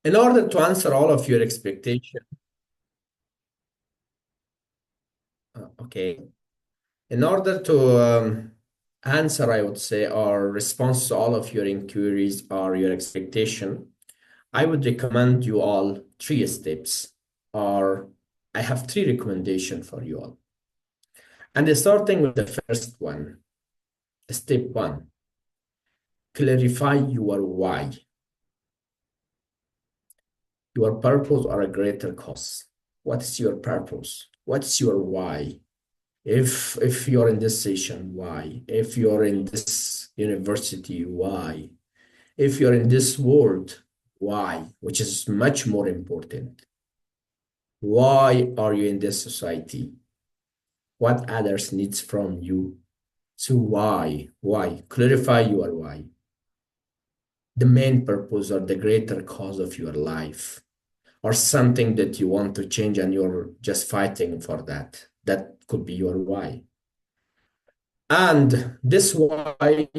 In order to answer all of your expectation, okay. In order to answer, I would say, or response to all of your inquiries or your expectation, I would recommend you all three steps, or I have three recommendations for you all. And starting with the first one, step one, clarify your why, your purpose or a greater cause. What's your purpose? What's your why? If you're in this session, why? If you're in this university, why? If you're in this world, why? Which is much more important. Why are you in this society? What others needs from you? So why? Why? Clarify your why. The main purpose or the greater cause of your life, or something that you want to change and you're just fighting for that. That could be your why. And this why,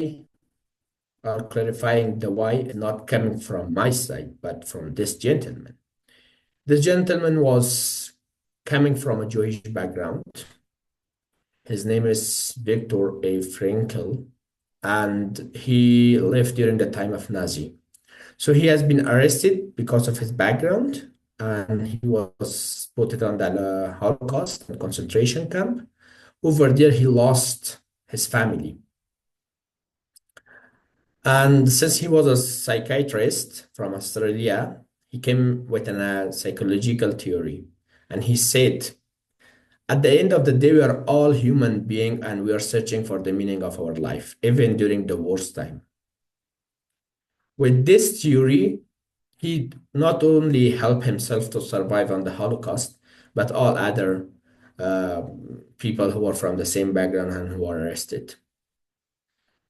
or clarifying the why, is not coming from my side, but from this gentleman. This gentleman was coming from a Jewish background. His name is Viktor A. Frankl, and he lived during the time of Nazi. So he has been arrested because of his background, and he was put on the Holocaust and concentration camp. Over there, he lost his family. And since he was a psychiatrist from Australia, he came with a psychological theory. And he said, at the end of the day, we are all human beings and we are searching for the meaning of our life, even during the worst time. With this theory, he not only helped himself to survive on the Holocaust, but all other uh, people who were from the same background and who were arrested.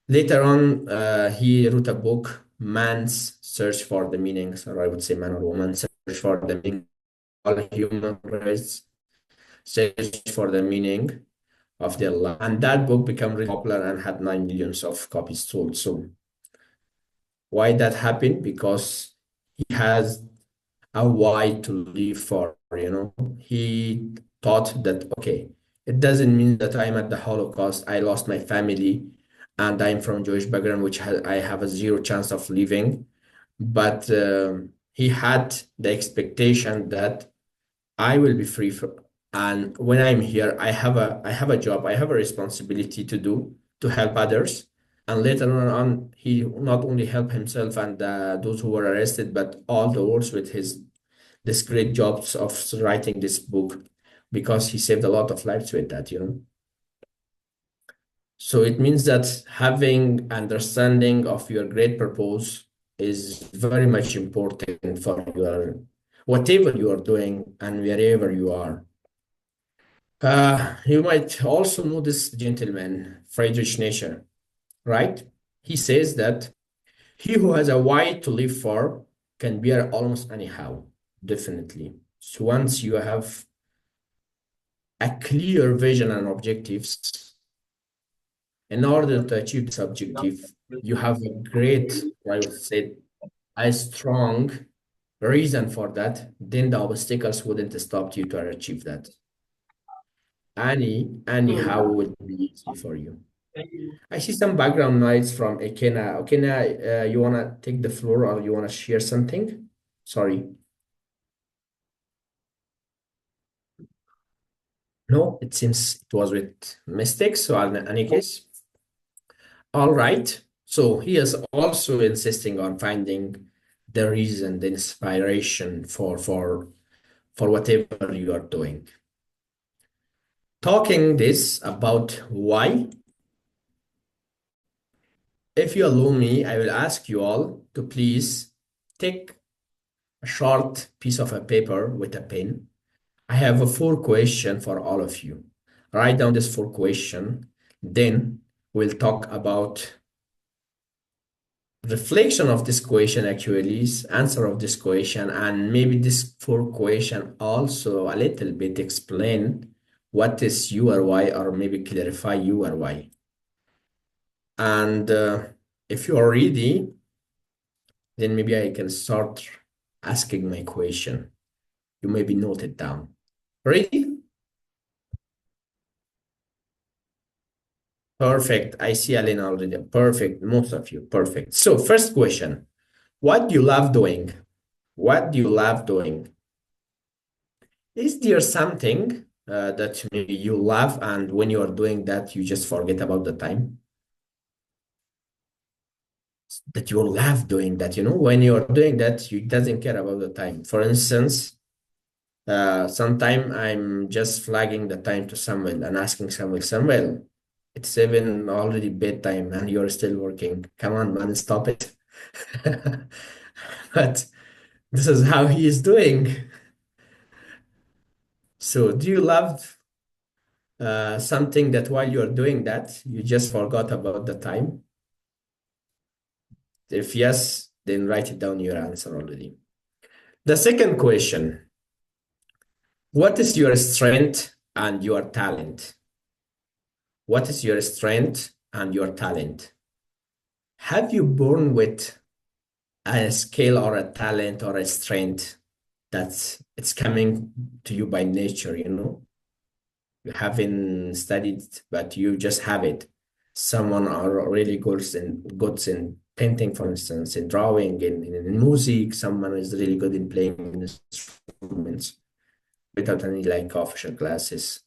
Later on, he wrote a book, Man's Search for the Meanings, or I would say man or woman search for the meaning, all human race search for the meaning of their life. And that book became really popular and had 9 millions of copies sold. So why that happened? Because he has a why to live for, He thought that, okay, it doesn't mean that I'm at the Holocaust, I lost my family, and I'm from Jewish background, which I have a zero chance of living. But he had the expectation that I will be free from, and when I'm here, I have a job, I have a responsibility to do to help others. And later on, he not only helped himself and those who were arrested, but all the world with his this great jobs of writing this book because he saved a lot of lives with that. So it means that having understanding of your great purpose is very much important for your whatever you are doing and wherever you are. You might also know this gentleman, Friedrich Nietzsche, right? He says that he who has a why to live for can bear almost anyhow, definitely. So once you have a clear vision and objectives, in order to achieve this objective, you have a great, I would say, a strong reason for that, then the obstacles wouldn't stop you to achieve that. Anyhow would be easy for you. I see some background noise from Ekena. Ekena, you wanna take the floor or you wanna share something? Sorry. No, it seems it was with mistakes. So in any case, all right. So he is also insisting on finding the reason, the inspiration for whatever you are doing. Talking this about why, if you allow me, I will ask you all to please take a short piece of a paper with a pen. I have a four question for all of you. Write down this four question. Then we'll talk about reflection of this question actually is answer of this question, and maybe this four question also a little bit explain what is your why or maybe clarify your why. And if you are ready, then maybe I can start asking my question. You maybe note it down. Ready? Perfect. I see Alina already. Perfect. Most of you. Perfect. So first question, what do you love doing? What do you love doing? Is there something that maybe you love and when you are doing that, you just forget about the time? That you love doing that, when you're doing that, you doesn't care about the time. For instance, sometime I'm just flagging the time to Samuel and asking Samuel, it's even already bedtime and you're still working. Come on, man, stop it. But this is how he is doing. So do you love something that while you're doing that, you just forgot about the time? If yes, then write it down your answer already. The second question, what is your strength and your talent? What is your strength and your talent? Have you born with a skill or a talent or a strength that's it's coming to you by nature, You haven't studied, but you just have it. Someone are really good in painting, for instance, in drawing, in music. Someone is really good in playing instruments without any like official classes.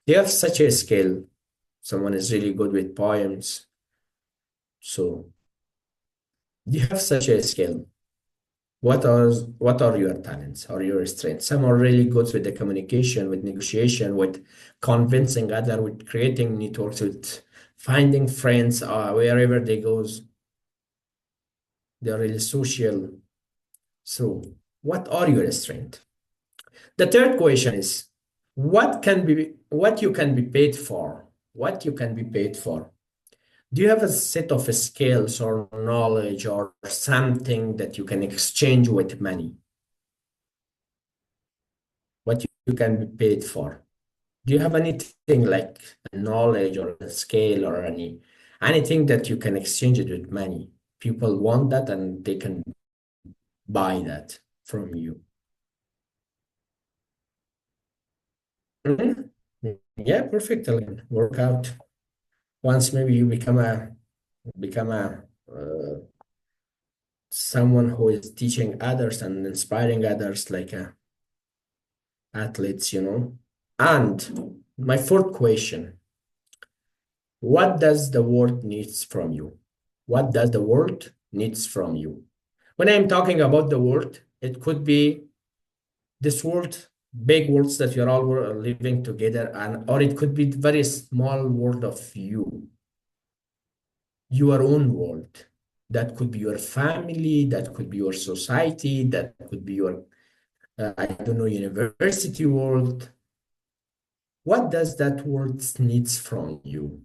They have such a skill. Someone is really good with poems. So you have such a skill. What are your talents or your strengths? Some are really good with the communication, with negotiation, with convincing other, with creating networks, with finding friends wherever they goes. They're really social. So, what are your strengths? The third question is, what you can be paid for? What you can be paid for? Do you have a set of skills or knowledge or something that you can exchange with money? What you can be paid for? Do you have anything like a knowledge or a skill or anything that you can exchange it with money? People want that and they can buy that from you. Mhm. Yeah, perfect. Elaine. Work out. Once maybe you become a someone who is teaching others and inspiring others like athletes. And my fourth question, what does the world needs from you? What does the world needs from you? When I'm talking about the world, it could be this world, big worlds that you're all living together, and or it could be very small world of you, your own world. That could be your family, that could be your society, that could be your, I don't know, university world. What does that world needs from you?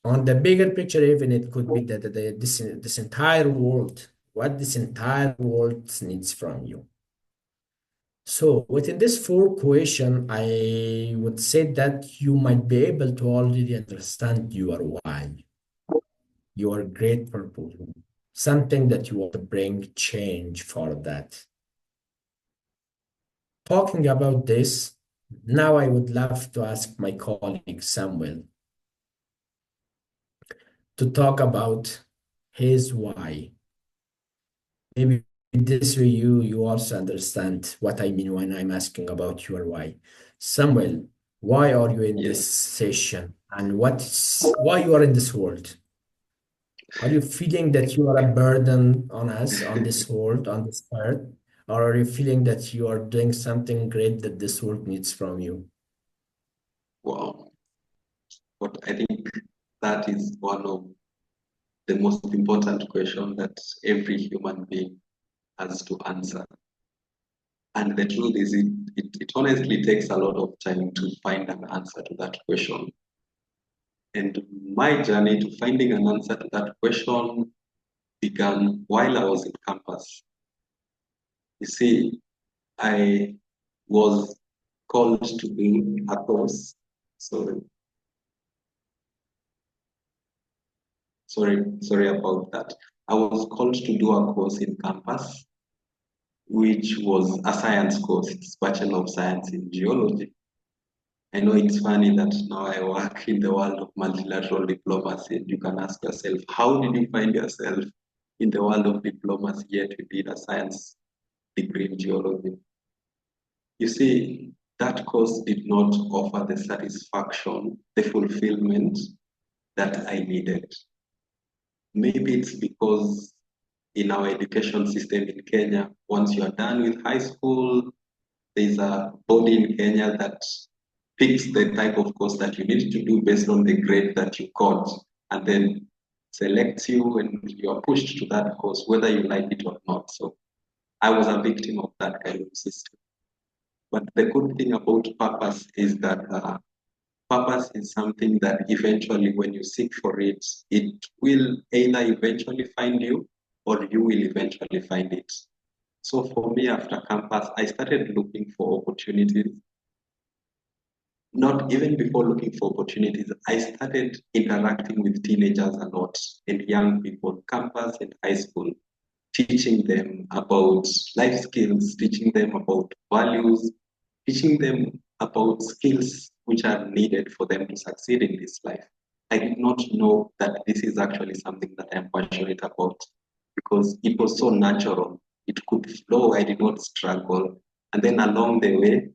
On the bigger picture, even it could be that this entire world, what this entire world needs from you. So within this four question, I would say that you might be able to already understand your why, your great purpose, something that you want to bring change for that. Talking about this, now I would love to ask my colleague Samuel to talk about his why. Maybe this way you also understand what I mean when I'm asking about your why. Samuel, why are you in Yeah. this session and why you are in this world? Are you feeling that you are a burden on us, on this world, on this earth? Or are you feeling that you are doing something great that this world needs from you? Wow. But I think that is one of the most important question that every human being has to answer. And the truth is, it honestly takes a lot of time to find an answer to that question. And my journey to finding an answer to that question began while I was in campus. You see, I was called to do a course. Sorry, sorry about that. I was called to do a course in campus, which was a science course. It's Bachelor of Science in Geology. I know it's funny that now I work in the world of multilateral diplomacy, and you can ask yourself, how did you find yourself in the world of diplomacy yet you did a science degree in geology? You see, that course did not offer the satisfaction, the fulfillment that I needed. Maybe it's because in our education system in Kenya, once you are done with high school, there's a body in Kenya that picks the type of course that you need to do based on the grade that you got, and then selects you and you are pushed to that course, whether you like it or not. So I was a victim of that kind of system. But the good thing about purpose is that purpose is something that eventually, when you seek for it, it will either eventually find you or you will eventually find it. So for me, after campus, I started looking for opportunities. Not even before looking for opportunities, I started interacting with teenagers a lot and young people, campus and high school, teaching them about life skills, teaching them about values, teaching them about skills which are needed for them to succeed in this life. I did not know that this is actually something that I'm passionate about because it was so natural. It could flow. I did not struggle. And then along the way,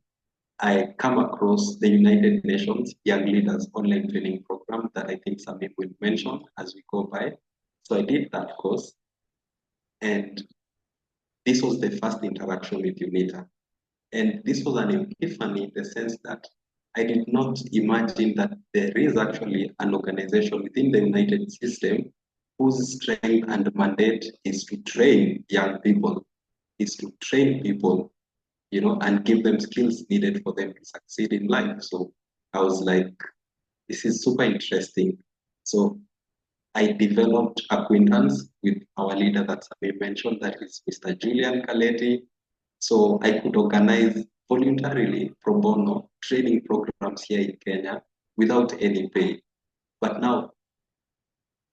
I come across the United Nations Young Leaders Online Training Program that I think Samir will mention as we go by. So I did that course, and this was the first interaction with UNITA. And this was an epiphany in the sense that I did not imagine that there is actually an organization within the United System whose strength and mandate is to train young people, is to train people, and give them skills needed for them to succeed in life. So I was like, this is super interesting. So I developed acquaintance with our leader that we mentioned, that is Mr. Julian Kaleti. So I could organize voluntarily pro bono training programs here in Kenya without any pay. But now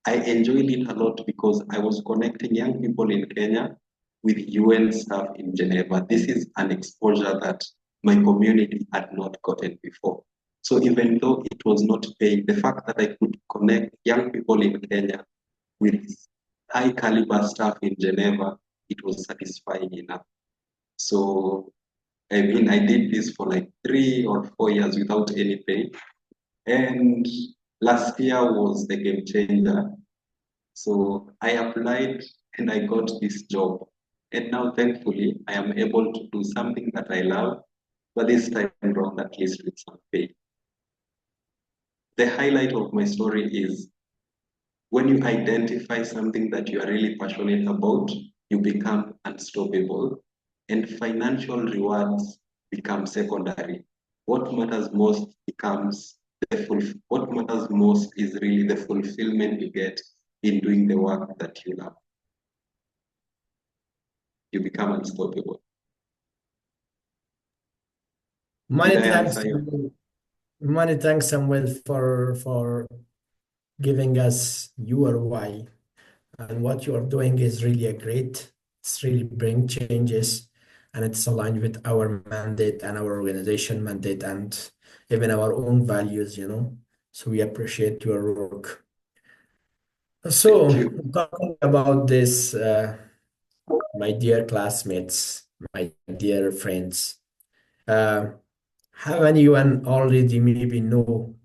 I enjoyed it a lot because I was connecting young people in Kenya with UN staff in Geneva. This is an exposure that my community had not gotten before. So even though it was not paid, the fact that I could connect young people in Kenya with high caliber staff in Geneva, it was satisfying enough. So I mean, I did this for like 3 or 4 years without any pay. And last year was the game changer. So I applied and I got this job. And now, thankfully, I am able to do something that I love, but this time around, at least with some pay. The highlight of my story is when you identify something that you are really passionate about, you become unstoppable, and financial rewards become secondary. What matters most becomes what matters most is really the fulfillment you get in doing the work that you love. You become unstoppable. Did Many I thanks, answer you? many thanks, Samuel, for giving us your why. And what you are doing is really a great. It's really bring changes, and it's aligned with our mandate and our organization mandate and even our own values. So we appreciate your work. Thank So you. talking about this, my dear classmates, my dear friends, uh, have anyone already maybe know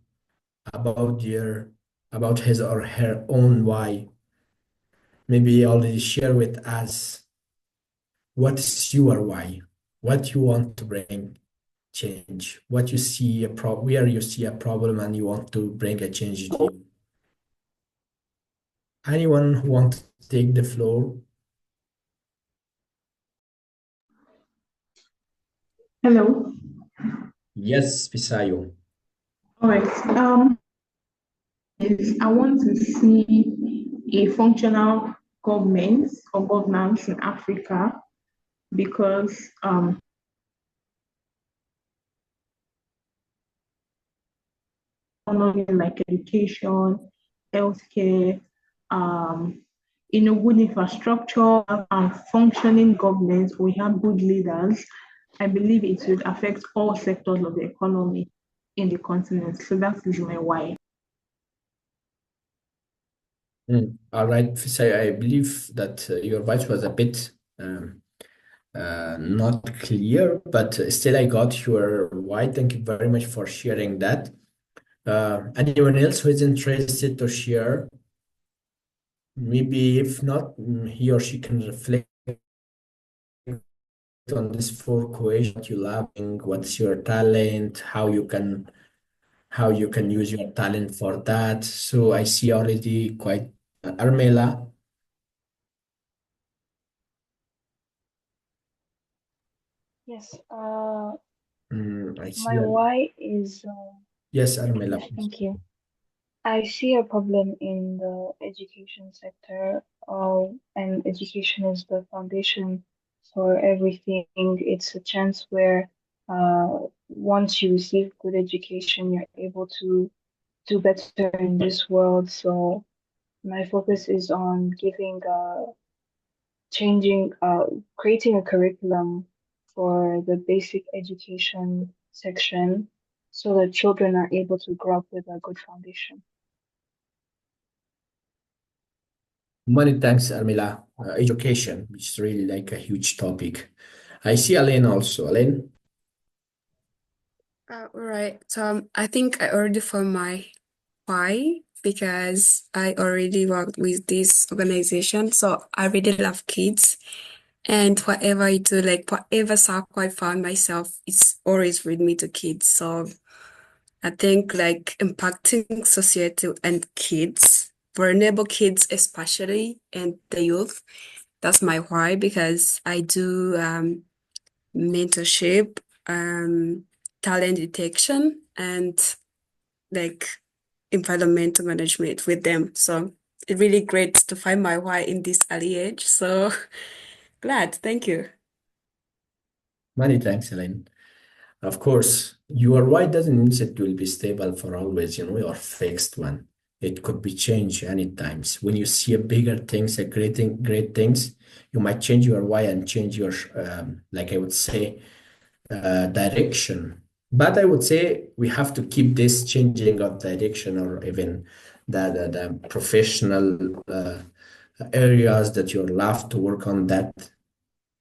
about about his or her own why? Maybe already share with us what's your why, what you want to bring change, what you see where you see a problem and you want to bring a change to you. Anyone who wants to take the floor? Hello. Yes, Pisayo. All right. Is I want to see a functional government or governance in Africa because like education, healthcare, in a good infrastructure and functioning governments, we have good leaders, I believe it will affect all sectors of the economy in the continent. So that is my why. All right, so I believe that your voice was a bit not clear, but still I got your why. Thank you very much for sharing that. Anyone else who is interested to share? Maybe if not, he or she can reflect on this four questions: what you loving, what's your talent, how you can use your talent for that. So I see already quite Armela. Yes, I see. my why is, Yes, Armela, yes, please. thank you. I see a problem in the education sector, and education is the foundation for everything. It's a chance where, once you receive good education, you're able to do better in this world. So my focus is on creating a curriculum for the basic education section so that children are able to grow up with a good foundation. Many thanks, Armila. Education, which is really like a huge topic. I see Elaine also. Elaine? All right. So I think I already found my why because I already worked with this organization. So I really love kids. And whatever I do, like whatever circle I found myself, it's always with me to kids. So I think like impacting society and kids, vulnerable kids especially, and the youth. That's my why because I do mentorship, talent detection, and like environmental management with them. So it's really great to find my why in this early age. So glad. Thank you. Many thanks, Elaine. Of course, your why doesn't mean it will be stable for always, your fixed one. It could be changed any times. When you see a bigger things, a great things, you might change your why and change your, like I would say, direction. But I would say we have to keep this changing of direction or even the professional areas that you love to work on that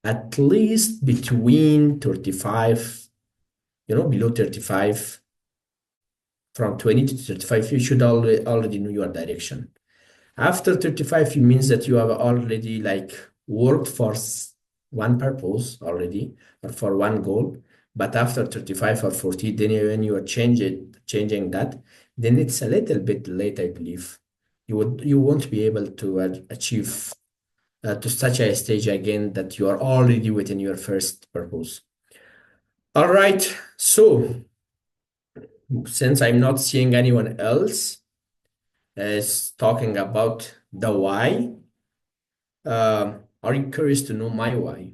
at least between 35, below 35, from 20 to 35, you should already know your direction. After 35, it means that you have already like worked for one purpose already or for one goal. But after 35 or 40, then when you are changing that, then it's a little bit late, I believe. You won't be able to achieve to such a stage again that you are already within your first purpose. All right. So since I'm not seeing anyone else is talking about the why, are you curious to know my why?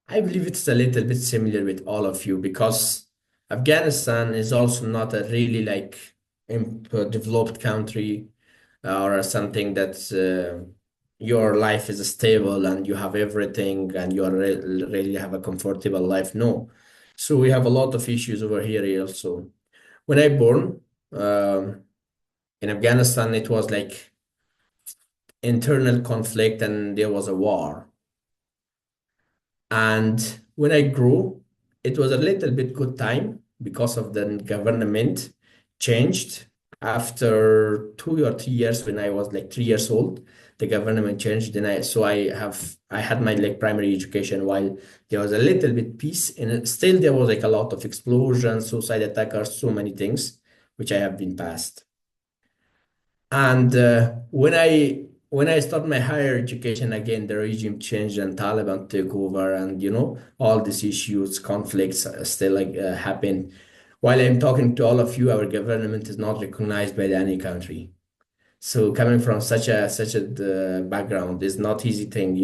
I believe it's a little bit similar with all of you because Afghanistan is also not a really like developed country or something that's your life is stable and you have everything and you really have a comfortable life. No. So we have a lot of issues over here also. When I born in Afghanistan, it was like internal conflict and there was a war. And when I grew, it was a little bit good time because of the government changed after 2 or 3 years when I was like 3 years old. The government changed, then I had my like primary education while there was a little bit peace, and still there was like a lot of explosions, suicide attackers, so many things which I have been past. And when I started my higher education again, the regime changed and Taliban took over, and all these issues, conflicts still like happen. While I'm talking to all of you, our government is not recognized by any country. So coming from such a background is not easy thing.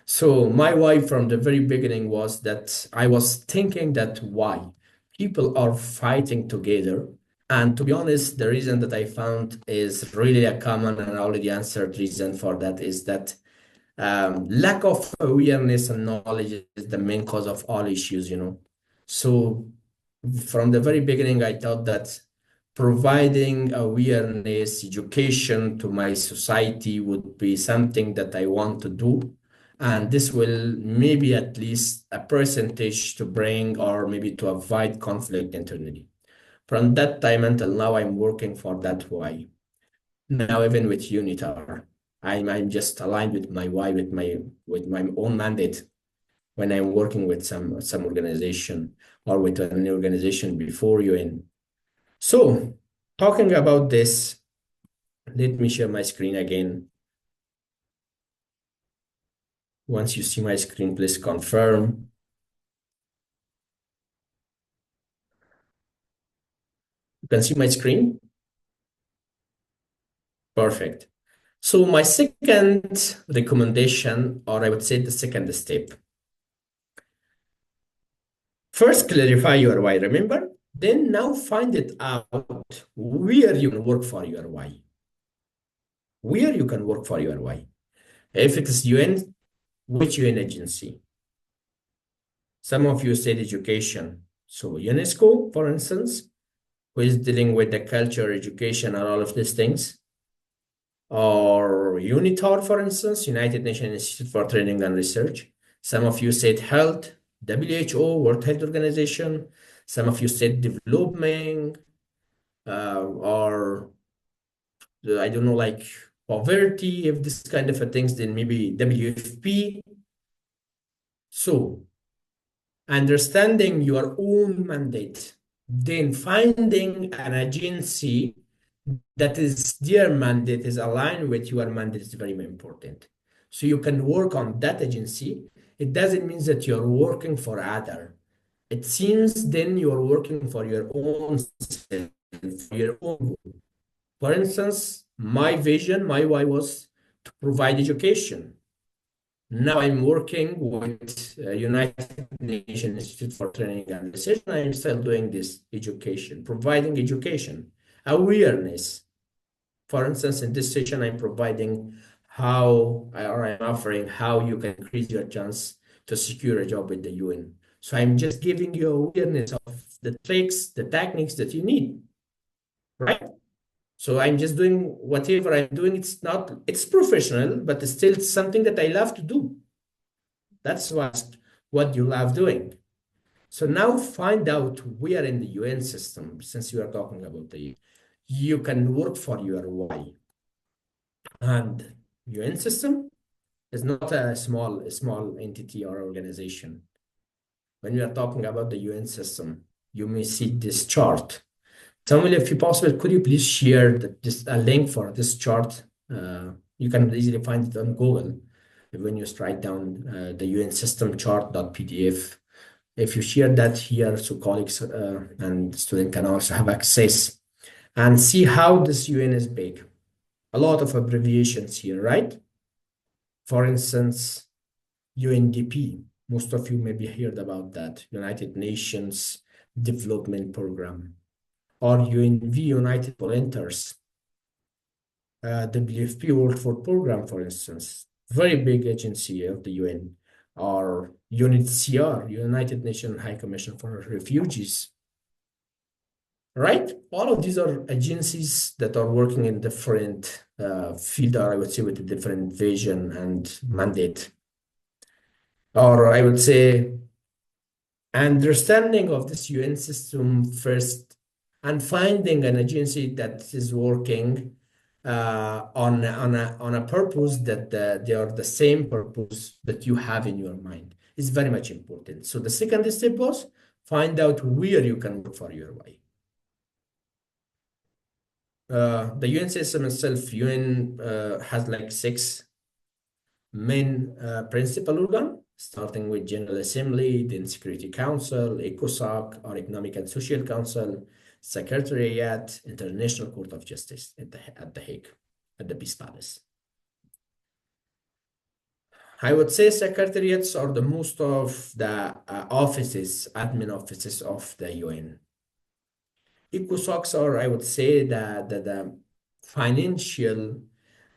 So my why from the very beginning was that I was thinking that why people are fighting together And to be honest, the reason that I found is really a common and already answered reason for that is that lack of awareness and knowledge is the main cause of all issues, you know. So from the very beginning, I thought that providing awareness, education to my society would be something that I want to do. And this will maybe at least a percentage to bring or maybe to avoid conflict internally. From that time until now, I'm working for that why. Now, even with Unitar, I'm just aligned with my why, with my own mandate when I'm working with some organization or with an organization before UN. So, talking about this, let me share my screen again. Once you see my screen, please confirm. You can see my screen? Perfect. So my second recommendation, or I would say the second step, first clarify your why, remember? Then now find it out where you can work for your why. Where you can work for your why. If it is UN, which UN agency? Some of you said education. So UNESCO, for instance, who is dealing with the culture, education, and all of these things. Or UNITAR, for instance, United Nations Institute for Training and Research. Some of you said health, WHO, World Health Organization. Some of you said development, or I don't know, like poverty, if this kind of a things, then maybe WFP. So understanding your own mandate, then finding an agency that is their mandate is aligned with your mandate is very important. So you can work on that agency. It doesn't mean that you're working for other. It seems then you're working for your own self, for your own goal. For instance, my vision, my why was to provide education. Now I'm working with United Nations Institute for Training and Research, and I'm still doing this education, providing education, awareness. For instance, in this session, I'm providing how, or I'm offering how you can increase your chance to secure a job with the UN. So I'm just giving you awareness of the tricks, the techniques that you need, right? So I'm just doing whatever I'm doing. It's professional, but it's still something that I love to do. That's what you love doing. So now find out where in the UN system, since you are talking about you can work for your why. And UN system is not a small entity or organization. When we are talking about the UN system, you may see this chart. Samuel, if possible, could you please share a link for this chart? You can easily find it on Google when you write down the UN system chart.pdf. If you share that here, so colleagues and students can also have access and see how this UN is big. A lot of abbreviations here, right? For instance, UNDP. Most of you maybe heard about that, United Nations Development Program, or UNV, United Volunteers, WFP World Food Program, for instance, very big agency of the UN, or UNHCR, United Nations High Commission for Refugees, right? All of these are agencies that are working in different field, or I would say with a different vision and mandate. Or I would say understanding of this UN system first and finding an agency that is working on a purpose that they are the same purpose that you have in your mind is very much important. So the second step was find out where you can work for your why. The UN system itself, UN has like 6 main principal organ, starting with General Assembly, then Security Council, ECOSOC, or Economic and Social Council, Secretariat, International Court of Justice at The Hague, at the Peace Palace. I would say secretariats are the most of the offices, admin offices of the UN. ECOSOCs are, I would say, the financial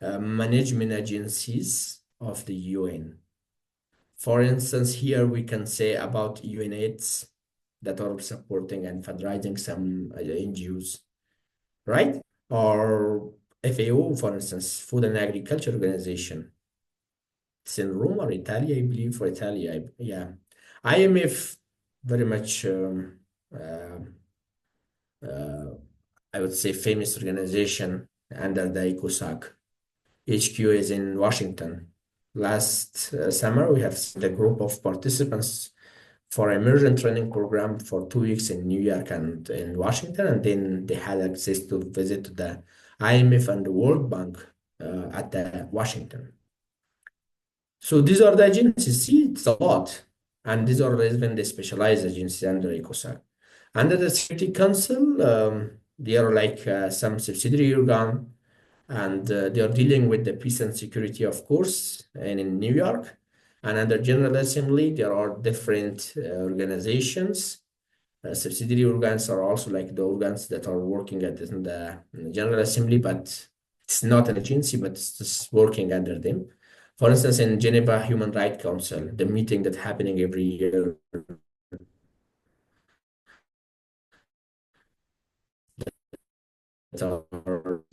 management agencies of the UN. For instance, here we can say about UNAIDS that are supporting and fundraising some NGOs, right? Or FAO, for instance, Food and Agriculture Organization. It's in Rome or Italy, I believe, for Italy. Yeah. IMF, very much, uh, I would say, famous organization under the ECOSOC. HQ is in Washington. Last summer, we have sent a group of participants for immersion training program for 2 weeks in New York and in Washington, and then they had access to visit the IMF and the World Bank at the Washington. So these are the agencies. See, it's a lot, and these are even the specialized agencies under ECOSOC. Under the Security Council, they are like some subsidiary organ, and they are dealing with the peace and security, of course, and in New York. And under General Assembly, there are different organizations. Subsidiary organs are also like the organs that are working in the General Assembly, but it's not an agency, but it's just working under them. For instance, in Geneva Human Rights Council, the meeting that's happening every year, that are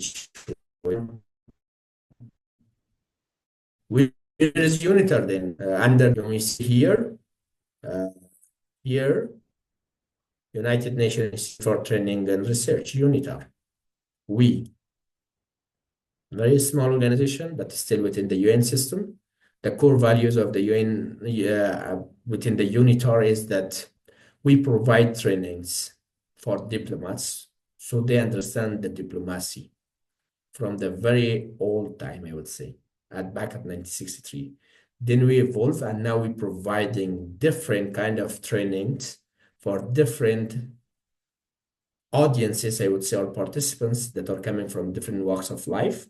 where is UNITAR then? Under when we see here, here, United Nations for Training and Research, UNITAR. Very small organization, but still within the UN system. The core values of the UN within the UNITAR is that we provide trainings for diplomats so they understand the diplomacy from the very old time, I would say, back at 1963. Then we evolve, and now we're providing different kind of trainings for different audiences, I would say, or participants that are coming from different walks of life.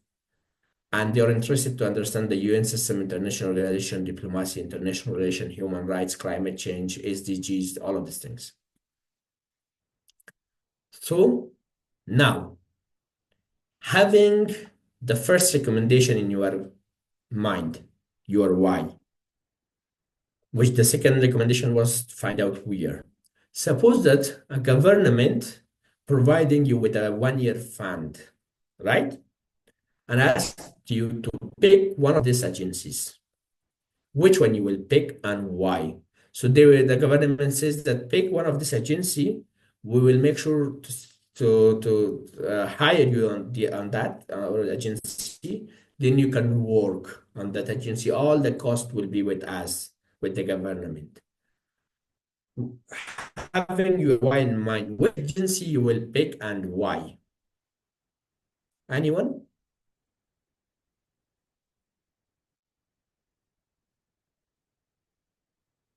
And they are interested to understand the UN system, international organization, diplomacy, international relation, human rights, climate change, SDGs, all of these things. So now, having the first recommendation in your mind, your why, which the second recommendation was to find out where. Suppose that a government providing you with a 1-year fund, right? And asked you to pick one of these agencies. Which one you will pick and why? So the government says that pick one of this agency. We will make sure to hire you on that or agency. Then you can work on that agency. All the cost will be with us, with the government. Having your why in mind, what agency you will pick and why? Anyone?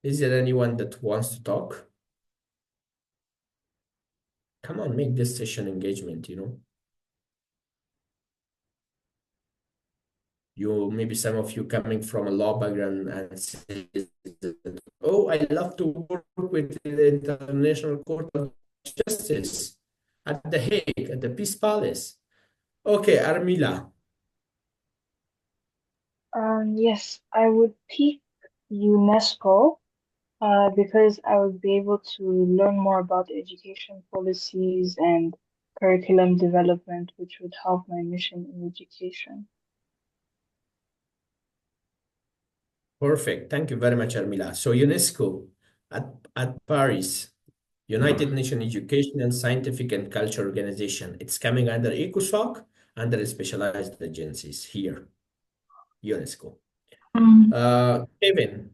Is there anyone that wants to talk? Come on, make this session engagement, Maybe some of you coming from a law background and say, oh, I love to work with the International Court of Justice at The Hague, at the Peace Palace. Okay, Armila. Yes, I would pick UNESCO because I would be able to learn more about education policies and curriculum development, which would help my mission in education. Perfect. Thank you very much, Armila. So UNESCO at Paris, United Nations Educational, Scientific and Culture Organization. It's coming under ECOSOC, under specialized agencies here, UNESCO. Kevin.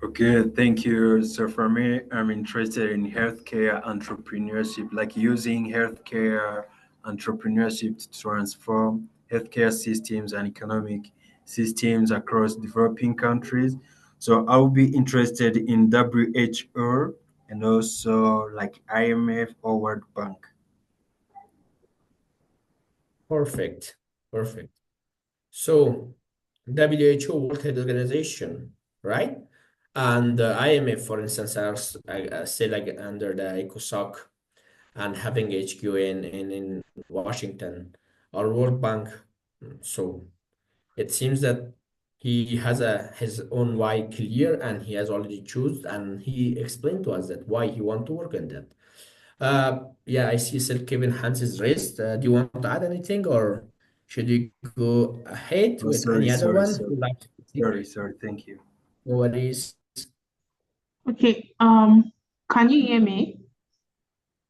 Okay, thank you. So for me, I'm interested in healthcare entrepreneurship, like using healthcare entrepreneurship to transform healthcare systems and economic systems across developing countries. So I'll be interested in WHO and also like IMF or World Bank. Perfect. So WHO, World Health Organization, right? And IMF, for instance, are still like under the ECOSOC and having HQ in Washington or World Bank. So it seems that he has his own why clear and he has already chosen and he explained to us that why he want to work on that. Yeah, I see Sir Kevin Hans is raised. Do you want to add anything or should we go ahead Oh, with sorry, any other sorry, one sorry, who likes to speak? sorry. Thank you. No worries. Okay, can you hear me?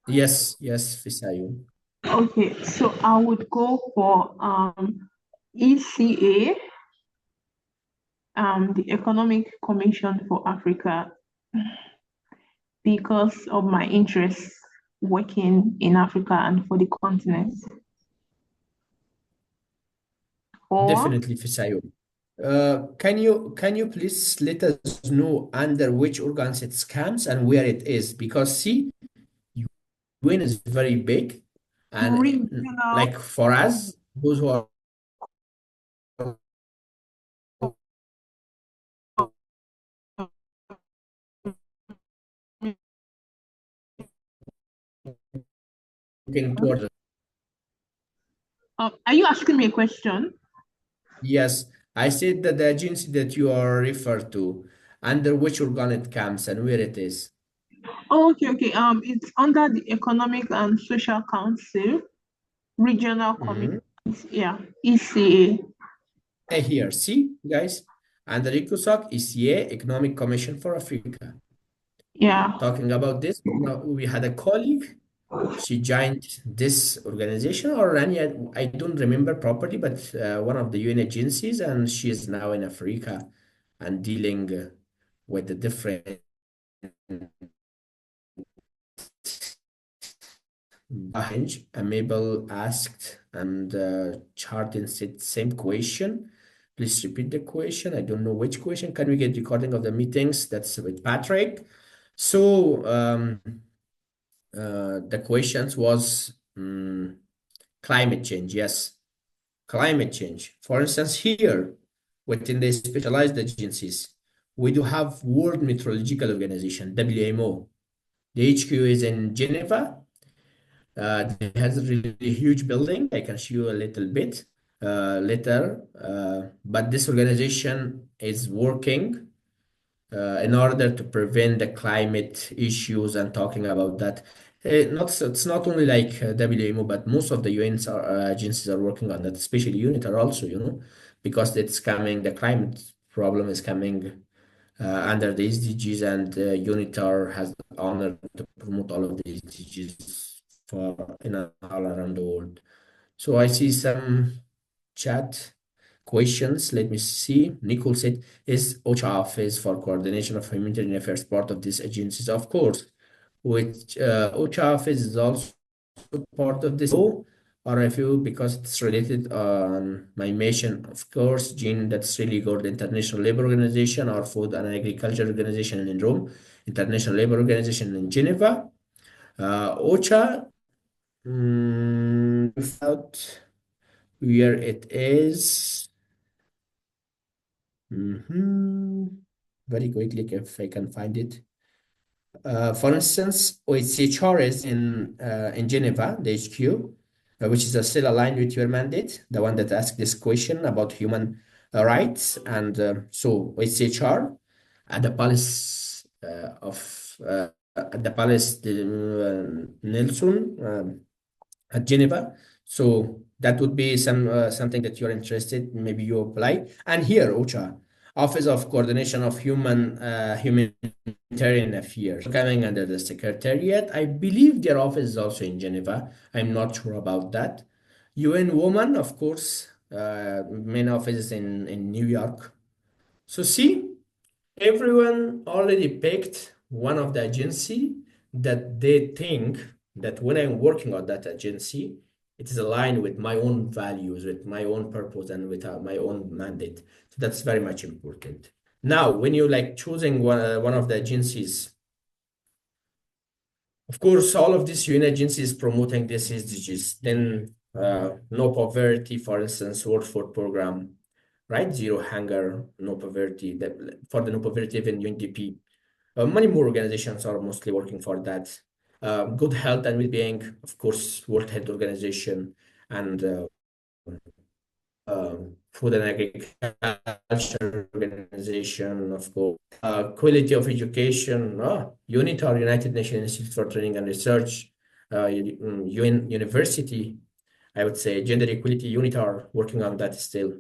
Yes, Fisayo. Okay, so I would go for ECA, the Economic Commission for Africa, because of my interests working in Africa and for the continent. Or Definitely, Fisayo. Can you please let us know under which organs it scans and where it is? Because see, UN is very big, and regional. like for us, those who are looking towards, Are you asking me a question? yes, I said that the agency that you are referred to, under which organ it comes and where it is. Oh, okay. It's under the Economic and Social Council, Regional Mhm. Committees, yeah, ECA. Here, see, guys, under ECOSOC, ECA, Economic Commission for Africa. Yeah. Talking about this, we had a colleague. She joined this organization or Rania, I don't remember properly, but one of the UN agencies, and she is now in Africa and dealing with the different challenge. Mabel asked, and Chardin said same question. Please repeat the question. I don't know which question. Can we get recording of the meetings? That's with Patrick. So the questions was climate change. Yes, climate change. For instance, here within the specialized agencies, we do have World Meteorological Organization, WMO. The HQ is in Geneva. It has a really huge building. I can show you a little bit later. But this organization is working in order to prevent the climate issues and talking about that. It's not only like WMO, but most of the UN's agencies are working on that, especially UNITAR also, because it's coming, the climate problem is coming under the SDGs, and UNITAR has the honor to promote all of the SDGs for all around the world. So I see some chat questions. Let me see. Nicole said, is OCHA office for coordination of humanitarian affairs part of these agencies? Of course, which OCHA office is also part of this RFU because it's related on my mission. Of course, Jean, that's really good. International Labour Organization or Food and Agriculture Organization in Rome, International Labour Organization in Geneva. OCHA, without where it is. Very quickly, if I can find it. For instance, OHCHR is in Geneva, the HQ, which is still aligned with your mandate, the one that asked this question about human rights. And so OHCHR at the Palace Nelson at Geneva. So that would be something that you're interested, maybe you apply. And here, OCHA, Office of Coordination of Humanitarian Affairs, coming under the Secretariat. I believe their office is also in Geneva. I'm not sure about that. UN Women, of course, main office is in New York. So see, everyone already picked one of the agency that they think that when I'm working on that agency, it is aligned with my own values, with my own purpose, and with my own mandate. So that's very much important. Now, when you like choosing one of the agencies, of course, all of these UN agencies promoting this SDGs. Then no poverty, for instance, World Food Program, right? Zero hunger, no poverty. For the no poverty, even UNDP, many more organizations are mostly working for that. Good health and well-being, of course, World Health Organization and Food and Agriculture Organization, of course. Quality of education, UNITAR, United Nations Institute for Training and Research, UN University, I would say gender equality, UNITAR, working on that still.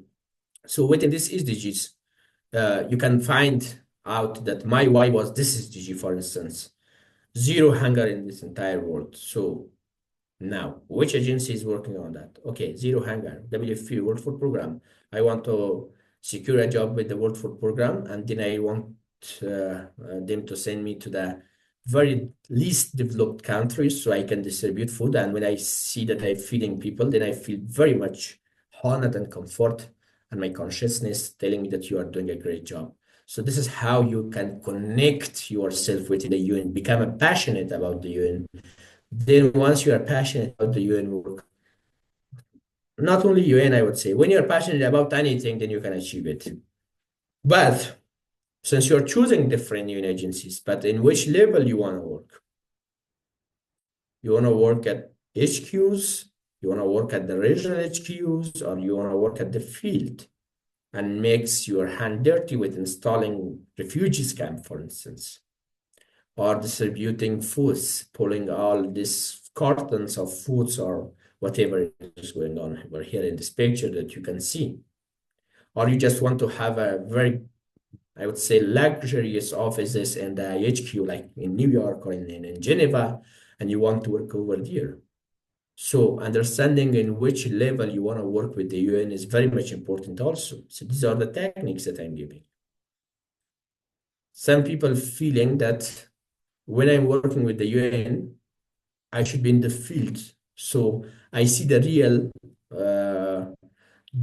So within this SDGs, you can find out that my why was this SDG, for instance, zero hunger in this entire world. So now, which agency is working on that? Okay, zero hunger, WFP, World Food Program. I want to secure a job with the World Food Program, and then I want them to send me to the very least developed countries so I can distribute food. And when I see that I'm feeding people, then I feel very much honored and comfort, and my consciousness telling me that you are doing a great job. So this is how you can connect yourself with the UN, become passionate about the UN. Then once you are passionate about the UN work, not only UN, I would say, when you're passionate about anything, then you can achieve it. But since you're choosing different UN agencies, but in which level you want to work? You want to work at HQs, you want to work at the regional HQs, or you want to work at the field and makes your hand dirty with installing refugees camp, for instance, or distributing foods, pulling all these cartons of foods or whatever is going on over here in this picture that you can see. Or you just want to have a very, I would say, luxurious offices in the HQ, like in New York or in Geneva, and you want to work over there. So understanding in which level you want to work with the UN is very much important also. So these are the techniques that I'm giving. Some people feeling that when I'm working with the UN, I should be in the field. So I see the real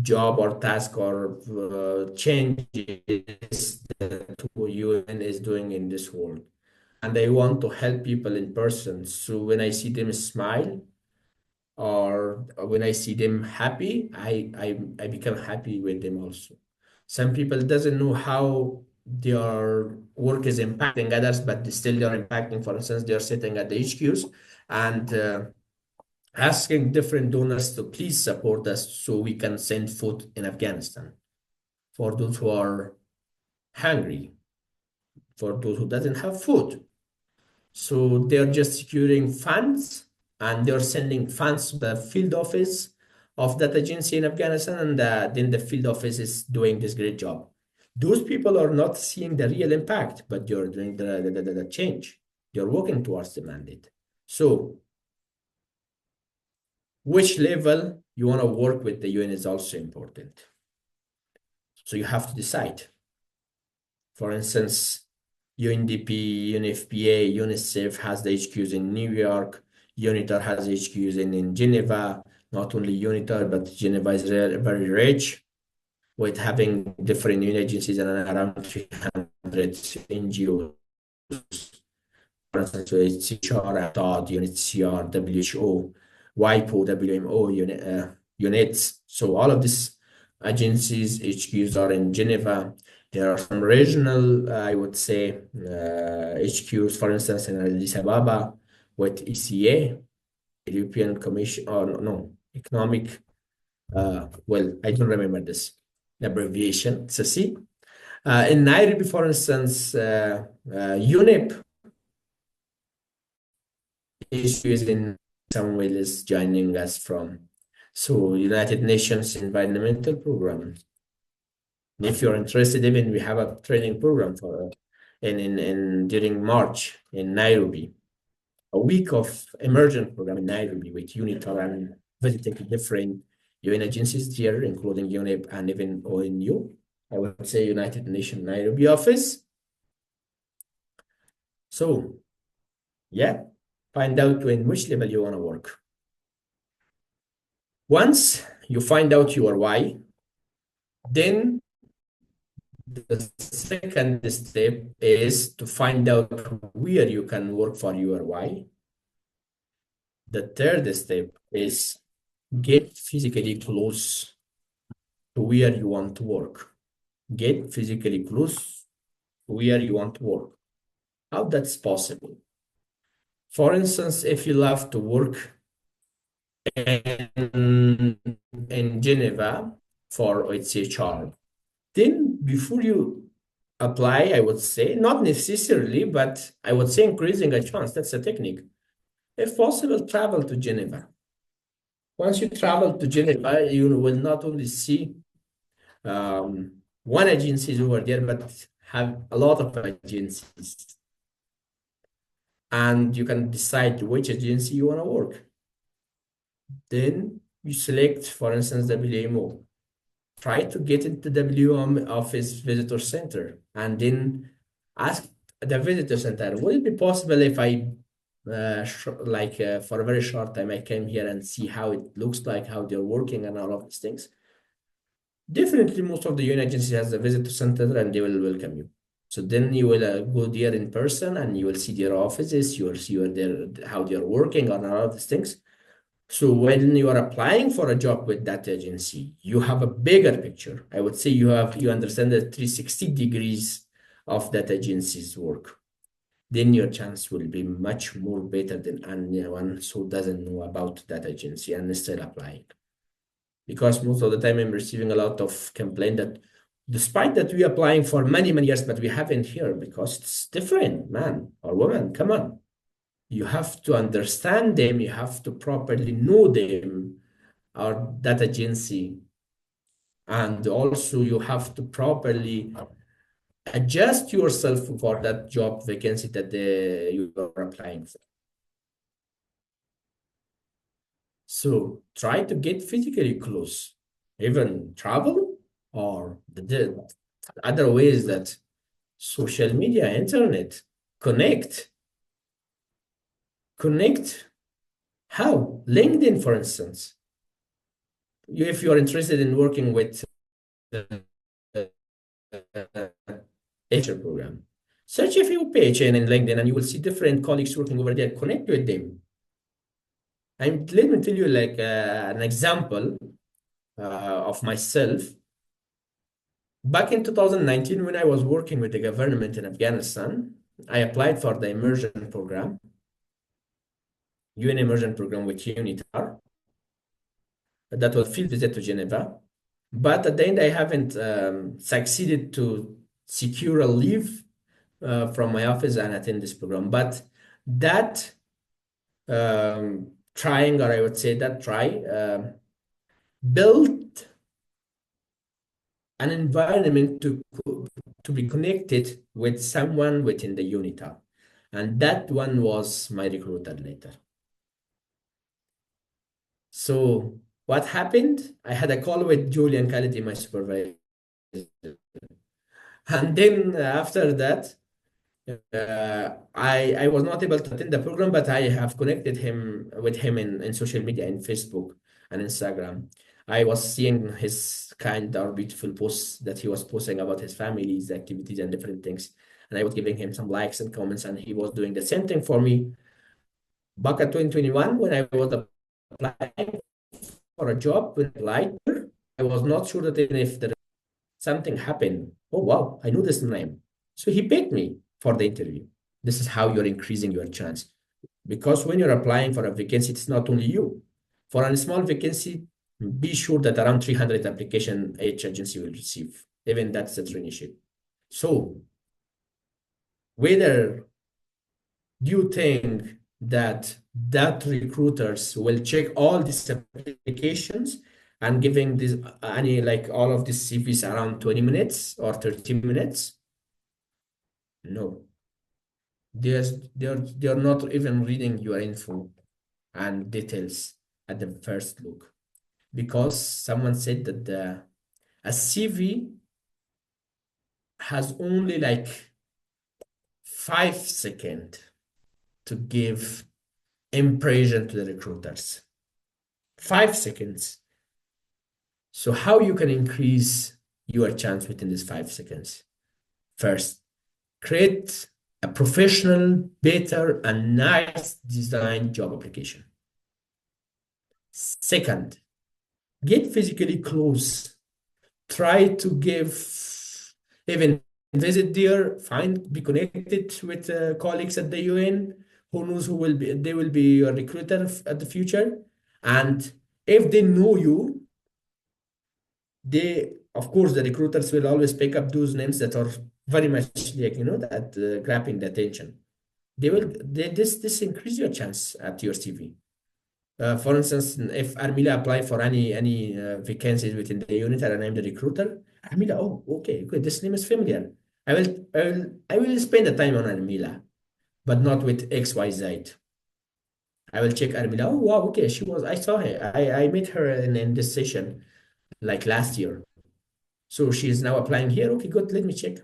job or task or changes that UN is doing in this world. And I want to help people in person. So when I see them smile or when I see them happy, I become happy with them also. Some people doesn't know how their work is impacting others, but still they're impacting. For instance, they're sitting at the HQs and asking different donors to please support us so we can send food in Afghanistan for those who are hungry, for those who doesn't have food. So they're just securing funds and they're sending funds to the field office of that agency in Afghanistan, and then the field office is doing this great job. Those people are not seeing the real impact, but you're doing the change. You're working towards the mandate. So which level you want to work with the UN is also important. So you have to decide. For instance, UNDP, UNFPA, UNICEF has the HQs in New York. UNITAR has HQs in Geneva. Not only UNITAR, but Geneva is very rich with having different UN agencies and around 300 NGOs. For instance, UNHCR, TOD, UNHCR, WHO, WIPO, WMO, UNITS. So all of these agencies, HQs are in Geneva. There are some regional, I would say, HQs, for instance, in Addis Ababa with ECA, European Commission, or no, Economic, well, I don't remember this abbreviation, it's a C. In Nairobi, for instance, UNEP is in Samuel is joining us from. So United Nations Environmental Program. If you're interested, even we have a training program for during March in Nairobi, a week of immersion program in Nairobi with UNITAR and visiting different UN agencies here, including UNEP and even ONU. I would say United Nations Nairobi office. So, yeah, find out in which level you want to work. Once you find out your why, then the second step is to find out where you can work for your why. The third step is get physically close to where you want to work. Get physically close to where you want to work. How that's possible? For instance, if you love to work in Geneva for its HR, then before you apply, I would say, not necessarily, but I would say increasing a chance. That's a technique. If possible, travel to Geneva. Once you travel to Geneva, you will not only see one agency over there, but have a lot of agencies. And you can decide which agency you want to work. Then you select, for instance, WMO. Try to get into WM office visitor center and then ask the visitor center, will it be possible if I for a very short time I came here and see how it looks like, how they're working and all of these things? Definitely most of the UN agencies has a visitor center and they will welcome you. So then you will go there in person and you will see their offices, you will see how they're working on all of these things. So when you are applying for a job with that agency, you have a bigger picture. I would say you understand the 360 degrees of that agency's work. Then your chance will be much more better than anyone who doesn't know about that agency and is still applying. Because most of the time I'm receiving a lot of complaint that despite that we are applying for many, many years, but we haven't here because it's different, man or woman, come on. You have to understand them, you have to properly know them or that agency. And also you have to properly adjust yourself for that job vacancy that you are applying for. So try to get physically close, even travel or the other ways that social media, internet, connect. How? LinkedIn, for instance. If you're interested in working with HR program, search a few page in LinkedIn and you will see different colleagues working over there. Connect with them. And let me tell you like an example of myself. Back in 2019, when I was working with the government in Afghanistan, I applied for the immersion program, UN immersion program with UNITAR. That was field visit to Geneva. But at the end, I haven't succeeded to secure a leave from my office and attend this program. But that trying, or I would say that try, built an environment to be connected with someone within the UNITAR. And that one was my recruiter later. So what happened? I had a call with Julian Khalidi, my supervisor. And then after that, I was not able to attend the program, but I have connected with him in social media, in Facebook and Instagram. I was seeing his kind or beautiful posts that he was posting about his family's activities and different things. And I was giving him some likes and comments, and he was doing the same thing for me. Back at 2021, when I was applying for a job with Lighter, I was not sure that if something happened. Oh, wow, I know this name. So he picked me for the interview. This is how you're increasing your chance. Because when you're applying for a vacancy, it's not only you. For a small vacancy, be sure that around 300 application each agency will receive. Even that's the traineeship. So whether do you think that recruiters will check all these applications and giving this all of these CVs around 20 minutes or 30 minutes? No. They're not even reading your info and details at the first look, because someone said that a CV has only like 5 seconds to give impression to the recruiters. 5 seconds. So how you can increase your chance within these 5 seconds? First, create a professional, better, and nice designed job application. Second, get physically close try to even visit there, be connected with colleagues at the UN. Who knows who will be, they will be your recruiter at the future. And if they know you, of course, the recruiters will always pick up those names that are very much like, that grabbing the attention. This increase your chance at your CV. For instance, if Armila apply for any vacancies within the unit and I'm the recruiter, Armila, oh, okay, good. This name is familiar. I will spend the time on Armila, but not with XYZ. I will check Armila. Oh, wow, okay. I saw her. I met her in this session like last year. So she is now applying here. Okay, good. Let me check.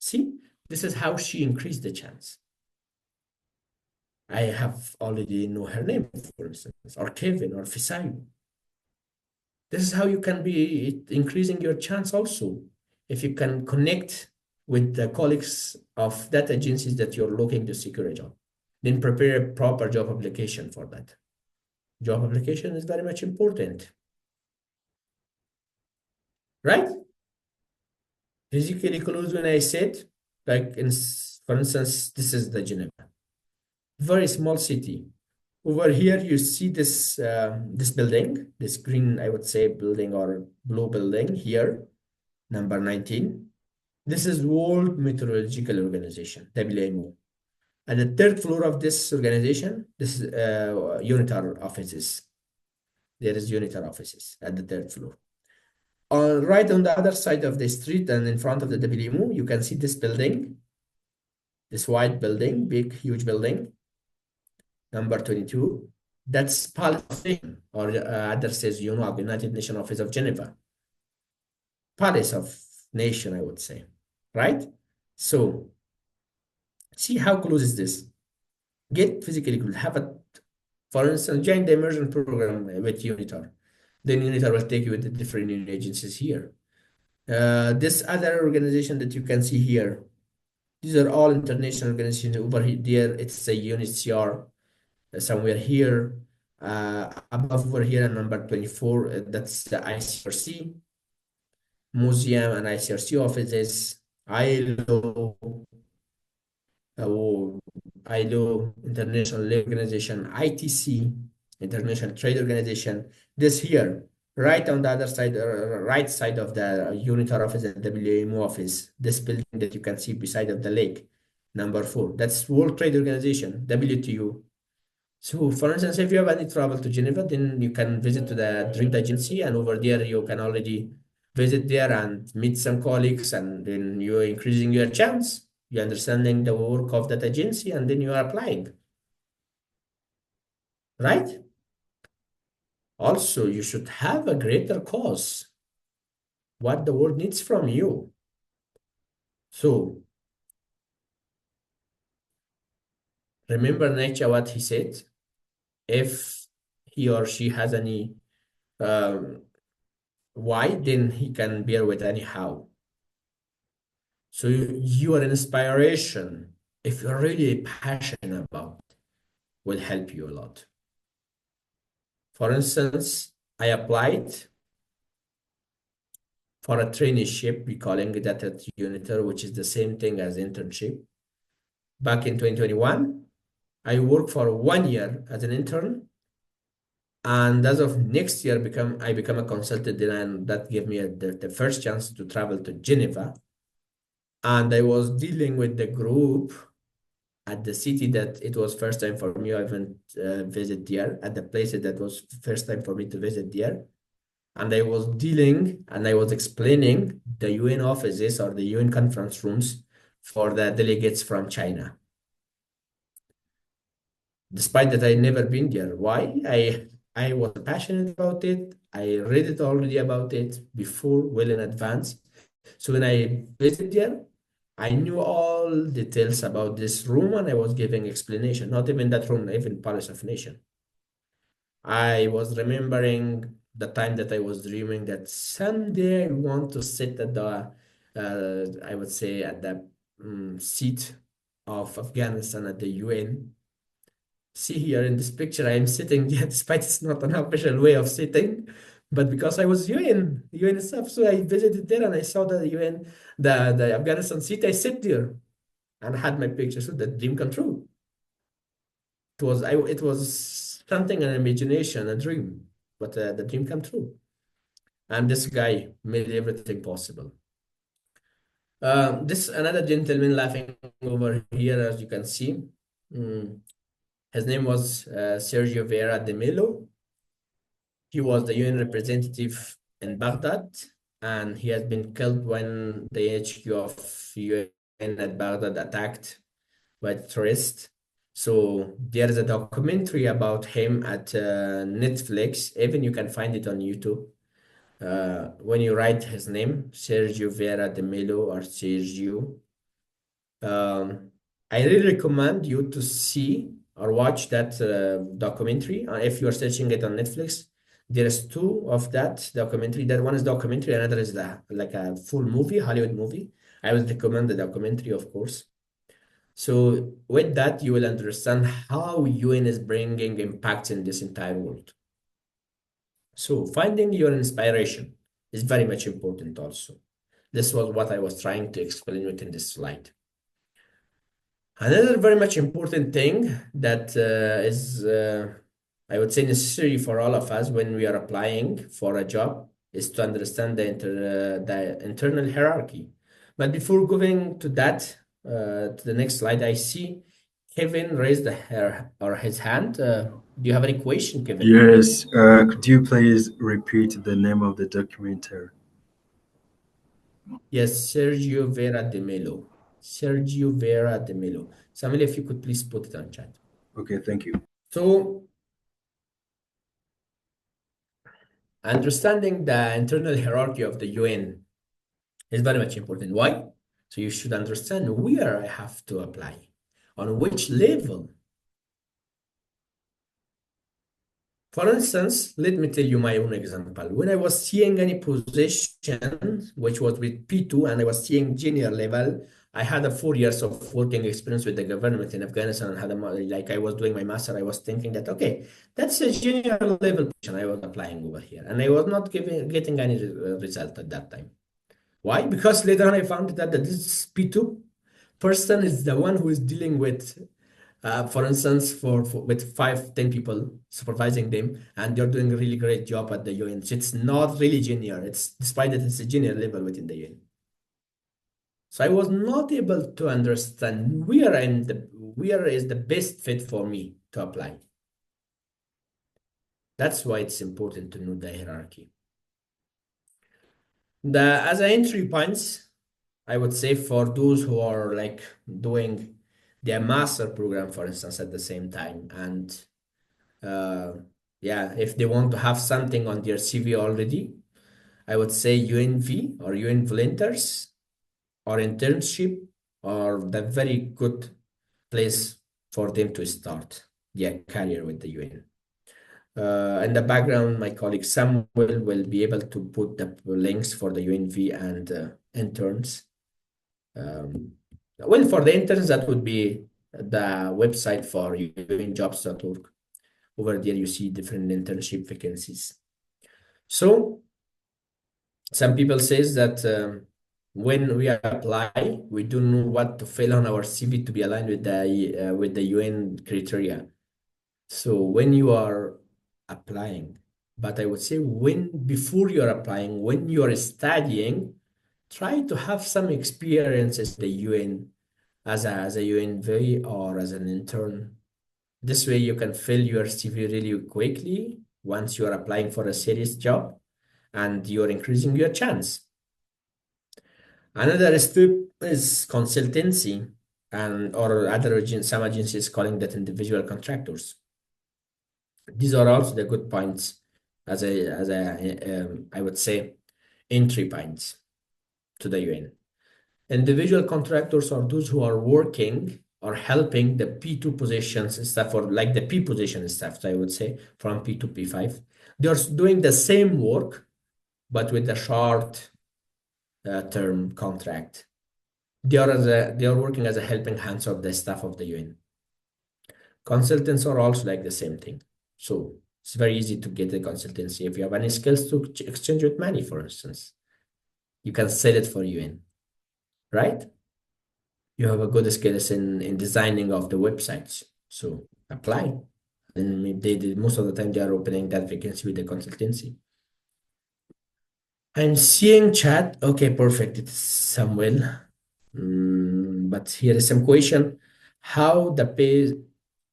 See, this is how she increased the chance. I have already know her name, for instance, or Kevin or Fisayo. This is how you can be increasing your chance also. If you can connect with the colleagues of that agencies that you're looking to secure a job, then prepare a proper job application for that. Job application is very much important, right? Physically close when I said, like for instance, this is the Geneva, very small city. Over here, you see this this building, this green, I would say, building or blue building here, number 19. This is World Meteorological Organization, WMO. At the third floor of this organization, this is UNITAR offices. There is UNITAR offices at the third floor. Right on the other side of the street and in front of the WMO, you can see this building, this white building, big, huge building, number 22. That's Palace of Nation, or others says UNOG, United Nations Office of Geneva. Palace of Nation, I would say, right? So see how close is this. Get physically close. For instance, join the immersion program with UNITAR. Then UNITAR will take you with the different union agencies here. This other organization that you can see here, these are all international organizations. Over here, it's a UNHCR somewhere here. Above over here, number 24, that's the ICRC museum and ICRC offices, ILO, International Labour Organization, ITC, International Trade Organization. This here, right on the other side, right side of the UNITAR office and WMO office, this building that you can see beside of the lake, number 4, that's World Trade Organization, WTO. So, for instance, if you have any travel to Geneva, then you can visit to the Dream Agency, and over there you can already visit there and meet some colleagues, and then you're increasing your chance. You're understanding the work of that agency, and then you are applying, right? Also, you should have a greater cause, what the world needs from you. So, remember Nietzsche, what he said? If he or she has any why, then he can bear with any how. So you are an inspiration, if you're really passionate about it, will help you a lot. For instance, I applied for a traineeship, we calling it that at UNITAR, which is the same thing as internship. Back in 2021, I worked for 1 year as an intern. And as of next year, I become a consultant, and that gave me the first chance to travel to Geneva. And I was dealing with the group at the city that it was first time for me. I haven't visited there, at the places that was first time for me to visit there. And I was dealing and I was explaining the UN offices or the UN conference rooms for the delegates from China. Despite that I never been there. Why? I was passionate about it. I read it already about it before, well in advance. So when I visited there, I knew all details about this room and I was giving explanation. Not even that room, even Palace of Nation. I was remembering the time that I was dreaming that someday I want to sit at the, I would say at the seat of Afghanistan at the UN. See here in this picture, I am sitting there, despite it's not an official way of sitting, But because I was UN staff, so I visited there and I saw the UN, the Afghanistan seat. I sit there and had my picture. So the dream come true. It was something, an imagination, a dream, but the dream come true. And this guy made everything possible. This another gentleman laughing over here, as you can see. His name was Sergio Vieira de Mello. He was the UN representative in Baghdad, and he has been killed when the HQ of UN at Baghdad attacked by terrorists. So there is a documentary about him at Netflix. Even you can find it on YouTube. When you write his name, Sergio Vieira de Mello or Sergio, I really recommend you to see or watch that documentary. If you are searching it on Netflix, there's two of that documentary. That one is documentary, another is like a full movie, Hollywood movie. I will recommend the documentary, of course. So with that, you will understand how UN is bringing impact in this entire world. So finding your inspiration is very much important also. This was what I was trying to explain within this slide. Another very much important thing that is, I would say, necessary for all of us when we are applying for a job is to understand the internal hierarchy. But before going to that, to the next slide, I see Kevin raised his hand. Do you have any question, Kevin? Yes. Could you please repeat the name of the documentary? Yes, Sergio Vieira de Mello. Sergio Vieira de Mello. Samuel, if you could please put it on chat. Okay, thank you. So, understanding the internal hierarchy of the UN is very much important. Why? So you should understand where I have to apply, on which level. For instance, let me tell you my own example. When I was seeing any position, which was with P2, and I was seeing junior level, I had a 4 years of working experience with the government in Afghanistan. And had like I was doing my master, I was thinking that, okay, that's a junior level position I was applying over here. And I was not getting any result at that time. Why? Because later on I found that this P2 person is the one who is dealing with, for instance, with 5-10 people supervising them, and they're doing a really great job at the UN. So it's not really junior. It's despite that it's a junior level within the UN. So I was not able to understand where is the best fit for me to apply. That's why it's important to know the hierarchy. As entry points, I would say for those who are like doing their master program, for instance, at the same time, and yeah, if they want to have something on their CV already, I would say UNV or UN volunteers or internship are the very good place for them to start their career with the UN. In the background, my colleague Samuel will be able to put the links for the UNV and interns. Well, for the interns, that would be the website for unjobs.org. Over there, you see different internship vacancies. So some people says that when we apply, we don't know what to fill on our CV to be aligned with the UN criteria. So when you are applying, but I would say before you are applying, when you are studying, try to have some experiences in the UN as a UNV or as an intern. This way you can fill your CV really quickly once you are applying for a serious job, and you're increasing your chance. Another step is consultancy, or some agencies calling that individual contractors. These are also the good points as I would say entry points to the UN. Individual contractors are those who are working or helping the P2 positions staff, or like the P position staff, I would say, from P to P5. They're doing the same work, but with a short term contract. They are working as a helping hands of the staff of the UN. Consultants are also like the same thing. So It's very easy to get a consultancy. If you have any skills to exchange with money, for instance, you can sell it for UN, right? You have a good skills in designing of the websites, so apply. And most of the time they are opening that vacancy with the consultancy. I'm seeing chat. Okay, perfect. It's Samuel. But here is some question. How the pay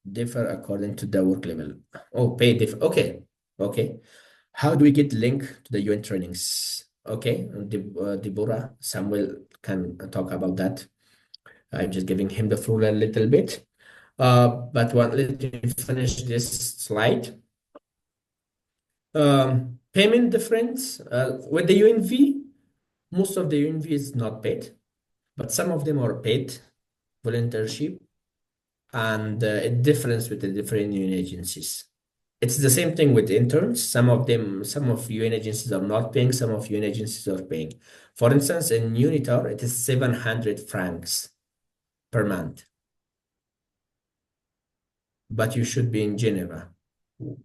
differ according to the work level? Oh, pay differ. Okay. Okay. How do we get link to the UN trainings? Okay. Deborah, Samuel can talk about that. I'm just giving him the floor a little bit. But let me finish this slide. Payment difference with the UNV, most of the UNV is not paid, but some of them are paid volunteership, and a difference with the different UN agencies. It's the same thing with interns. Some of UN agencies are not paying, some of UN agencies are paying. For instance, in UNITAR, it is 700 francs per month, but you should be in Geneva.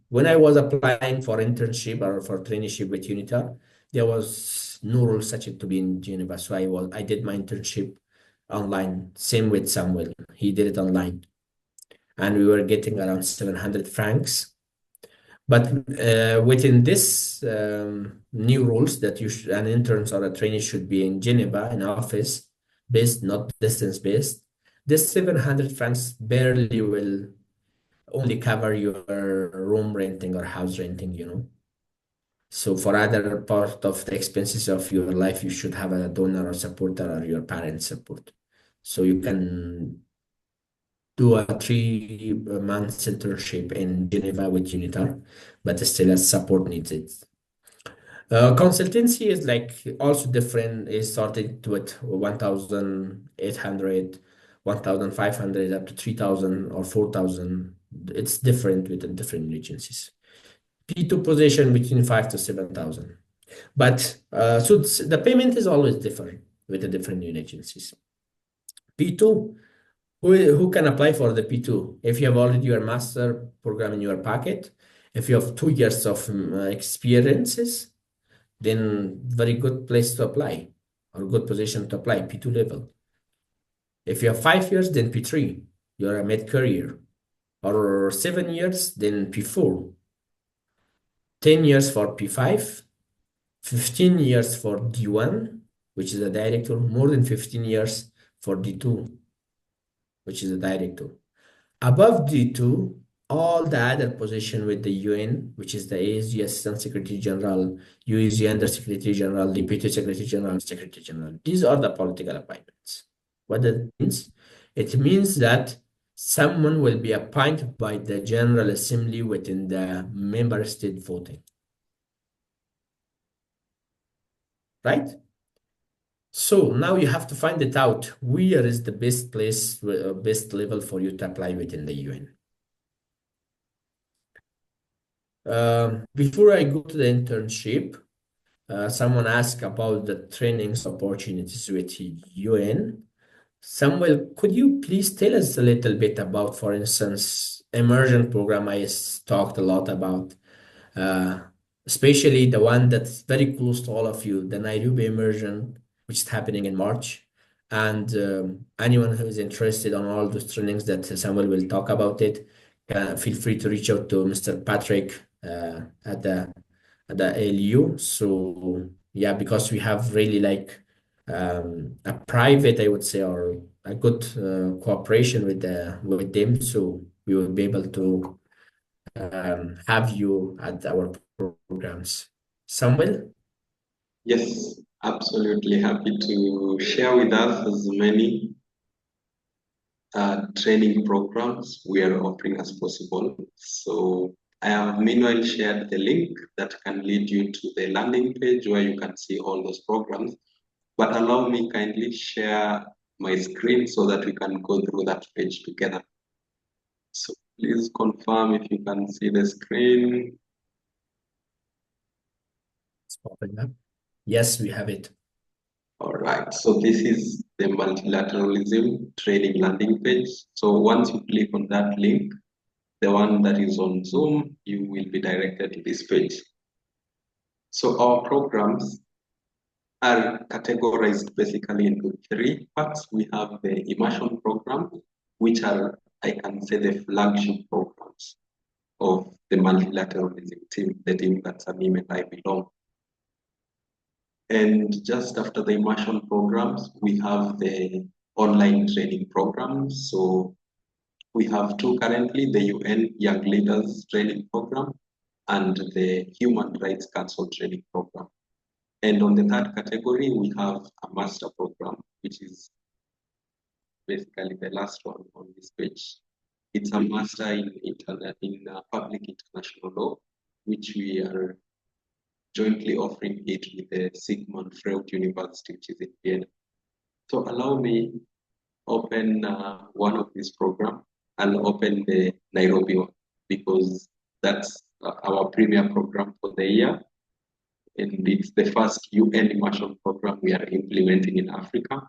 When I was applying for internship or for traineeship with UNITAR, there was no rule such to be in Geneva. So I did my internship online. Same with Samuel. He did it online. And we were getting around 700 francs. But within this new rules that an intern or a trainee should be in Geneva, in office based, not distance based, this 700 francs barely will only cover your room renting or house renting, you know. So for other part of the expenses of your life, you should have a donor or supporter or your parents support. So you can do a 3 month internship in Geneva with UNITAR, but still as support needed. Consultancy is like also different. It started with 1,800, 1,500 up to 3,000 or 4,000. It's different with the different agencies. P2 position between 5 to 7,000. But so the payment is always different with the different UN agencies. P2, who can apply for the P2? If you have already your master program in your packet, if you have 2 years of experiences, then very good place to apply or good position to apply, P2 level. If you have 5 years, then P3, you're a mid-career. Or 7 years, then P4. 10 years for P5, 15 years for D1, which is a director, more than 15 years for D2, which is a director. Above D2, all the other position with the UN, which is the ASG Assistant Secretary General, UEG Under Secretary General, Deputy Secretary General, Secretary General. These are the political appointments. What that means? It means that someone will be appointed by the General Assembly within the member state voting. Right? So now you have to find it out where is the best place, best level for you to apply within the UN. Before I go to the internship, someone asked about the trainings opportunities with UN. Samuel, could you please tell us a little bit about, for instance, immersion program I talked a lot about, especially the one that's very close to all of you, the Nairobi immersion, which is happening in March. And anyone who is interested on all those trainings that Samuel will talk about it, feel free to reach out to Mr. Patrick at the ALU. So yeah, because we have really like a private, I would say, or a good cooperation with them, so we will be able to have you at our programs. Samuel? Yes, absolutely happy to share with us as many training programs we are offering as possible. So I have meanwhile shared the link that can lead you to the landing page where you can see all those programs. But allow me kindly share my screen so that we can go through that page together. So please confirm if you can see the screen. It's popping up. Yes, we have it. All right, so this is the multilateralism training landing page. So once you click on that link, the one that is on Zoom, you will be directed to this page. So our programs are categorized basically into three parts. We have the immersion program, which are, I can say, the flagship programs of the multilateralism team, the team that Samim and I belong. And just after the immersion programs, we have the online training programs. So we have two currently, the UN Young Leaders Training Program and the Human Rights Council Training Program. And on the third category, we have a master program, which is basically the last one on this page. It's a master in public international law, which we are jointly offering it with the Sigmund Freud University, which is in Vienna. So allow me open one of these programs. I'll open the Nairobi one because that's our premier program for the year. And it's the first UN immersion program we are implementing in Africa.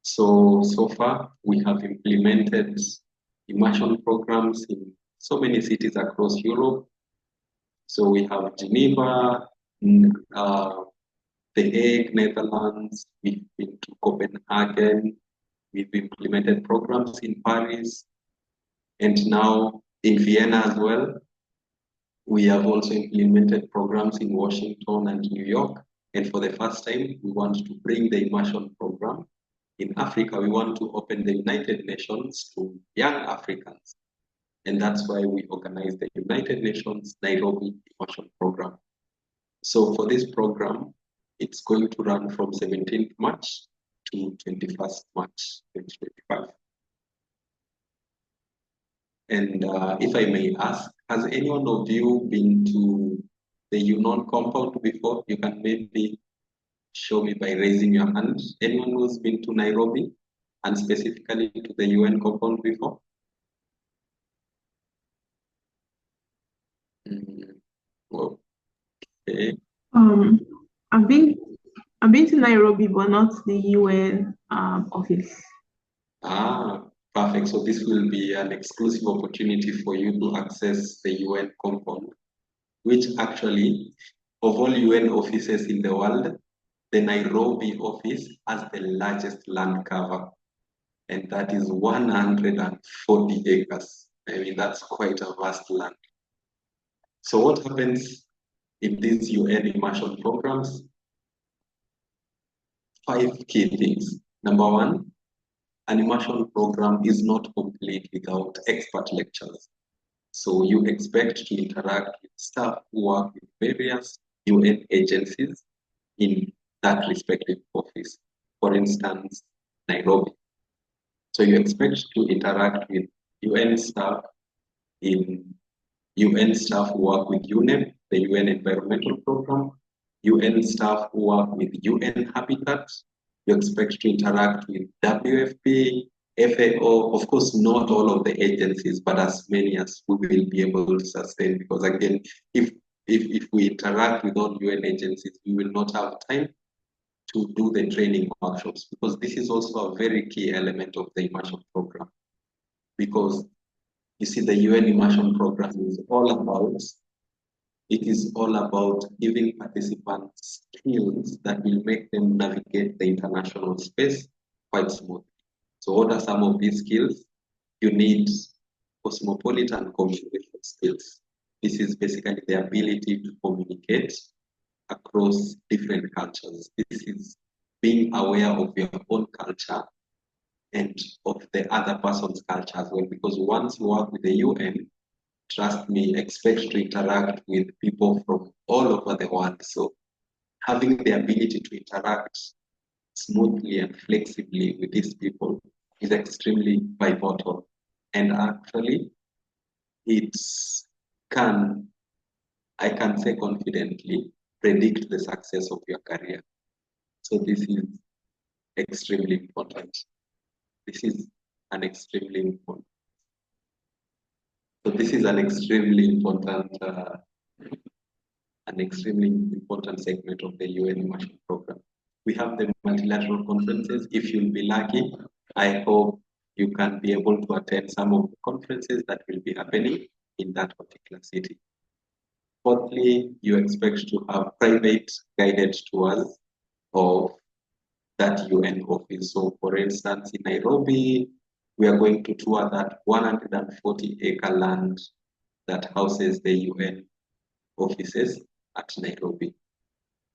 So far, we have implemented immersion programs in so many cities across Europe. So we have Geneva, The Hague, Netherlands, we've been to Copenhagen, we've implemented programs in Paris, and now in Vienna as well. We have also implemented programs in Washington and New York. And for the first time, we want to bring the immersion program in Africa. We want to open the United Nations to young Africans. And that's why we organized the United Nations Nairobi Immersion Program. So for this program, it's going to run from 17th March to 21st March 2025. And if I may ask, has any one of you been to the UNON compound before? You can maybe show me by raising your hand. Anyone who's been to Nairobi and specifically to the UN compound before? Okay. I've been to Nairobi, but not the UN office. Ah, perfect. So this will be an exclusive opportunity for you to access the UN compound, which actually, of all UN offices in the world, the Nairobi office has the largest land cover, and that is 140 acres. I mean, that's quite a vast land. So what happens in these UN immersion programs? 5 key things. Number one, an immersion program is not complete without expert lectures. So you expect to interact with staff who work with various UN agencies in that respective office. For instance, Nairobi. So you expect to interact with UN staff who work with UNEP, the UN Environmental Program, UN staff who work with UN Habitat. You expect to interact with WFP, FAO, of course, not all of the agencies, but as many as we will be able to sustain. Because again, if we interact with all UN agencies, we will not have time to do the training workshops, because this is also a very key element of the immersion program. Because you see, the UN immersion program is all about giving participants skills that will make them navigate the international space quite smoothly. So what are some of these skills? You need cosmopolitan communication skills. This is basically the ability to communicate across different cultures. This is being aware of your own culture and of the other person's culture as well. Because once you work with the UN, trust me, expect to interact with people from all over the world. So having the ability to interact smoothly and flexibly with these people is extremely pivotal. And actually, I can say confidently, predict the success of your career. So this is extremely important. This is an extremely important. So this is an extremely important segment of the UN immersion program. We have the multilateral conferences. If you'll be lucky, I hope you can be able to attend some of the conferences that will be happening in that particular city. Fourthly, you expect to have private guided tours of that UN office. So for instance, in Nairobi, we are going to tour that 140-acre land that houses the UN offices at Nairobi.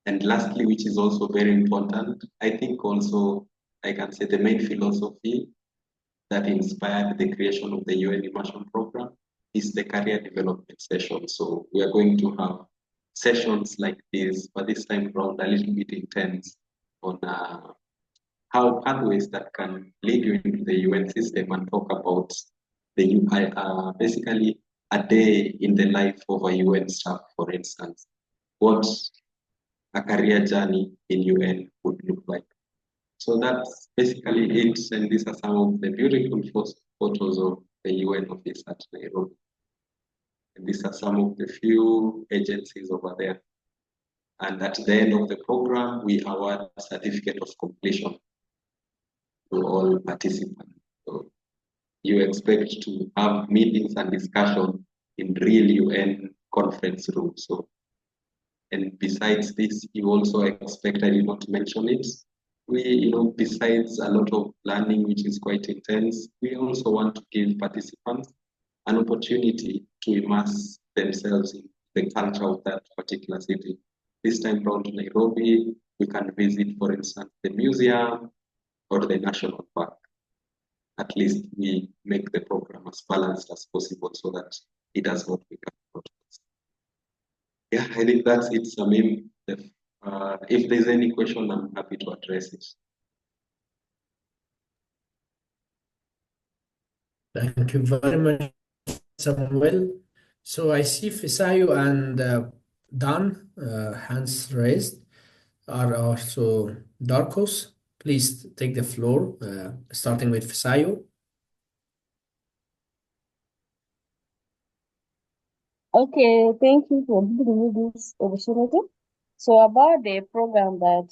And lastly, which is also very important, I think also I can say the main philosophy that inspired the creation of the UN Immersion Program is the career development session. So we are going to have sessions like this, but this time around a little bit intense on how pathways that can lead you into the UN system and talk about the basically a day in the life of a UN staff, for instance, what a career journey in UN would look like. So that's basically it, and these are some of the beautiful photos of the UN office at Nairobi. And these are some of the few agencies over there. And at the end of the program, we award a certificate of completion to all participants. So you expect to have meetings and discussion in real UN conference rooms. So, and besides this, you also expect, I did not mention it, we, besides a lot of planning, which is quite intense, we also want to give participants an opportunity to immerse themselves in the culture of that particular city. This time around to Nairobi, we can visit, for instance, the museum or the national park. At least we make the program as balanced as possible so that it does not become broadcast. Yeah, I think that's it, Samim. If there's any question, I'm happy to address it. Thank you very much, Samuel. So I see Fisayo and Dan, hands raised, are also Darkos. Please take the floor, starting with Fisayo. Okay, thank you for giving me this opportunity. So about the program that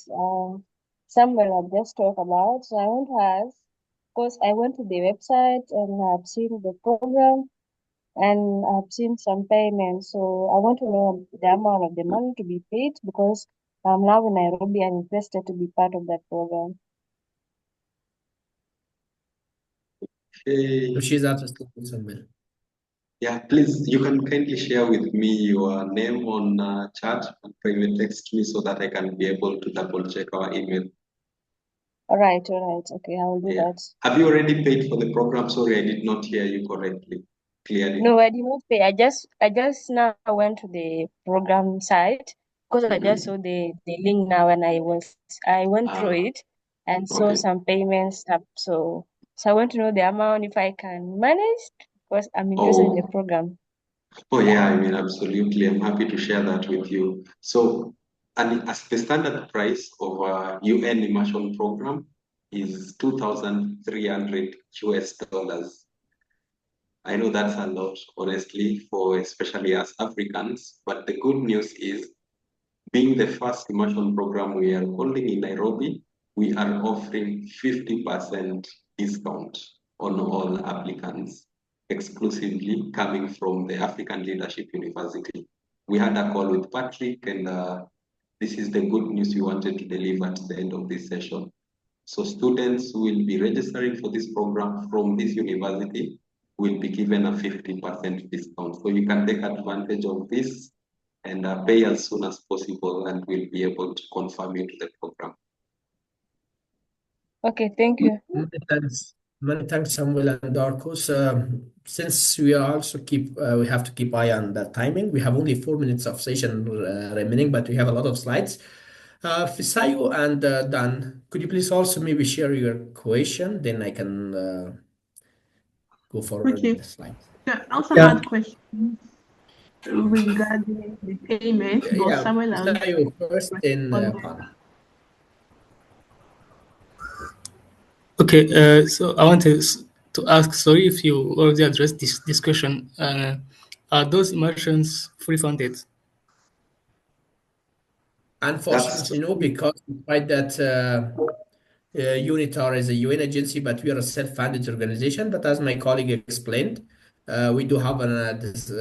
Samuel had just talked about, so I want to ask, because I went to the website and I've seen the program and I've seen some payments. So I want to know the amount of the money to be paid because I'm now in Nairobi and interested to be part of that program. Okay. So she's interested in Samuel. Yeah, please, you can kindly share with me your name on chat and private text me so that I can be able to double check our email. All right. Okay, I will do Yeah. that. Have you already paid for the program? Sorry, I did not hear you clearly. No, I did not pay. I just now went to the program site because I just saw the link now and I went through it and saw Okay. some payments up. So I want to know the amount if I can manage because I'm interested in the program. Oh yeah, I mean, absolutely. I'm happy to share that with you. So, and as the standard price of a UN immersion program is 2,300 US dollars. I know that's a lot, honestly, for especially as Africans. But the good news is, being the first immersion program we are holding in Nairobi, we are offering 50% discount on all applicants, exclusively coming from the African Leadership University. We had a call with Patrick, and this is the good news we wanted to deliver at the end of this session. So students who will be registering for this program from this university will be given a 50% discount. So you can take advantage of this and pay as soon as possible, and we'll be able to confirm you to the program. Okay, thank you. Many thanks, Samuel and Darkos. Since we are also we have to keep eye on the timing. We have only 4 minutes of session remaining, but we have a lot of slides. Fisayo and Dan, could you please also maybe share your question? Then I can go forward with the slides. Yeah, I also had questions regarding the payment, but Yeah, Samuel and Fisayo first, then Pan. Okay, so I want to ask, sorry if you already addressed this discussion. Are those immersions fully funded? Unfortunately, no, because despite that UNITAR is a UN agency, but we are a self-funded organization. But as my colleague explained, we do have this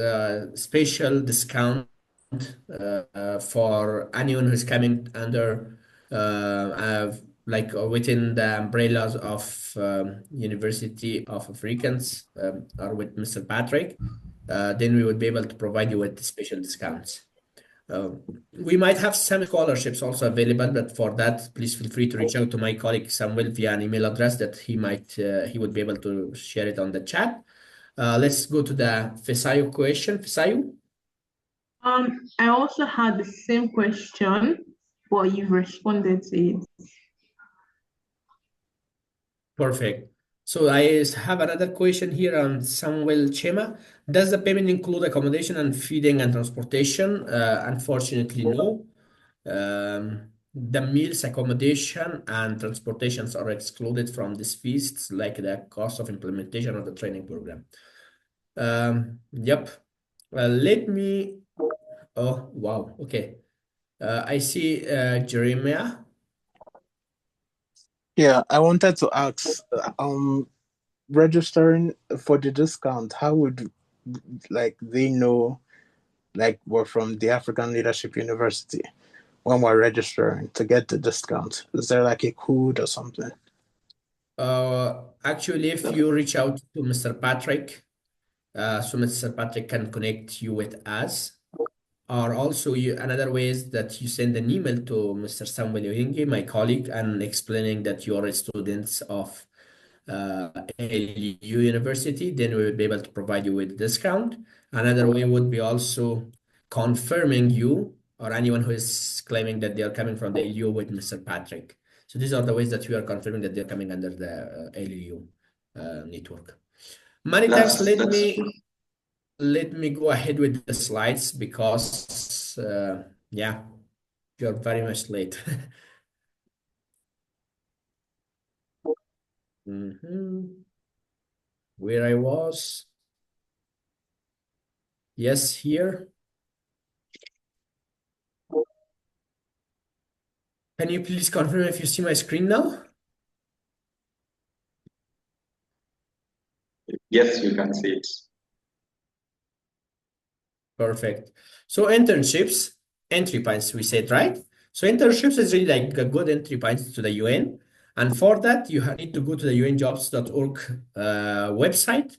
special discount for anyone who's coming under within the umbrellas of University of Africans or with Mr. Patrick, then we would be able to provide you with special discounts. We might have some scholarships also available, but for that, please feel free to reach out to my colleague Samuel via an email address that he would be able to share it on the chat. Let's go to the Fisayo question. Fisayo? I also had the same question, but you've responded to it. Perfect. So I have another question here on Samuel Chema. Does the payment include accommodation and feeding and transportation? Unfortunately, no. The meals, accommodation, and transportations are excluded from these fees, like the cost of implementation of the training program. Yep. Let me. Oh, wow. Okay. I see Jeremiah. Yeah, I wanted to ask, registering for the discount, how would they know we're from the African Leadership University when we're registering to get the discount? Is there a code or something? Actually, if you reach out to Mr. Patrick, so Mr. Patrick can connect you with us. Or also, another way is that you send an email to Mr. Samuel Oyinge, my colleague, and explaining that you are students of ALU University, then we will be able to provide you with a discount. Another way would be also confirming you or anyone who is claiming that they are coming from the ALU with Mr. Patrick. So these are the ways that we are confirming that they're coming under the ALU network. Many thanks. Let me go ahead with the slides because, yeah, you're very much late. Where I was. Yes, here. Can you please confirm if you see my screen now? Yes, you can see it. Perfect. So internships, entry points, we said, right? So internships is really like a good entry point to the UN. And for that, you need to go to the unjobs.org website,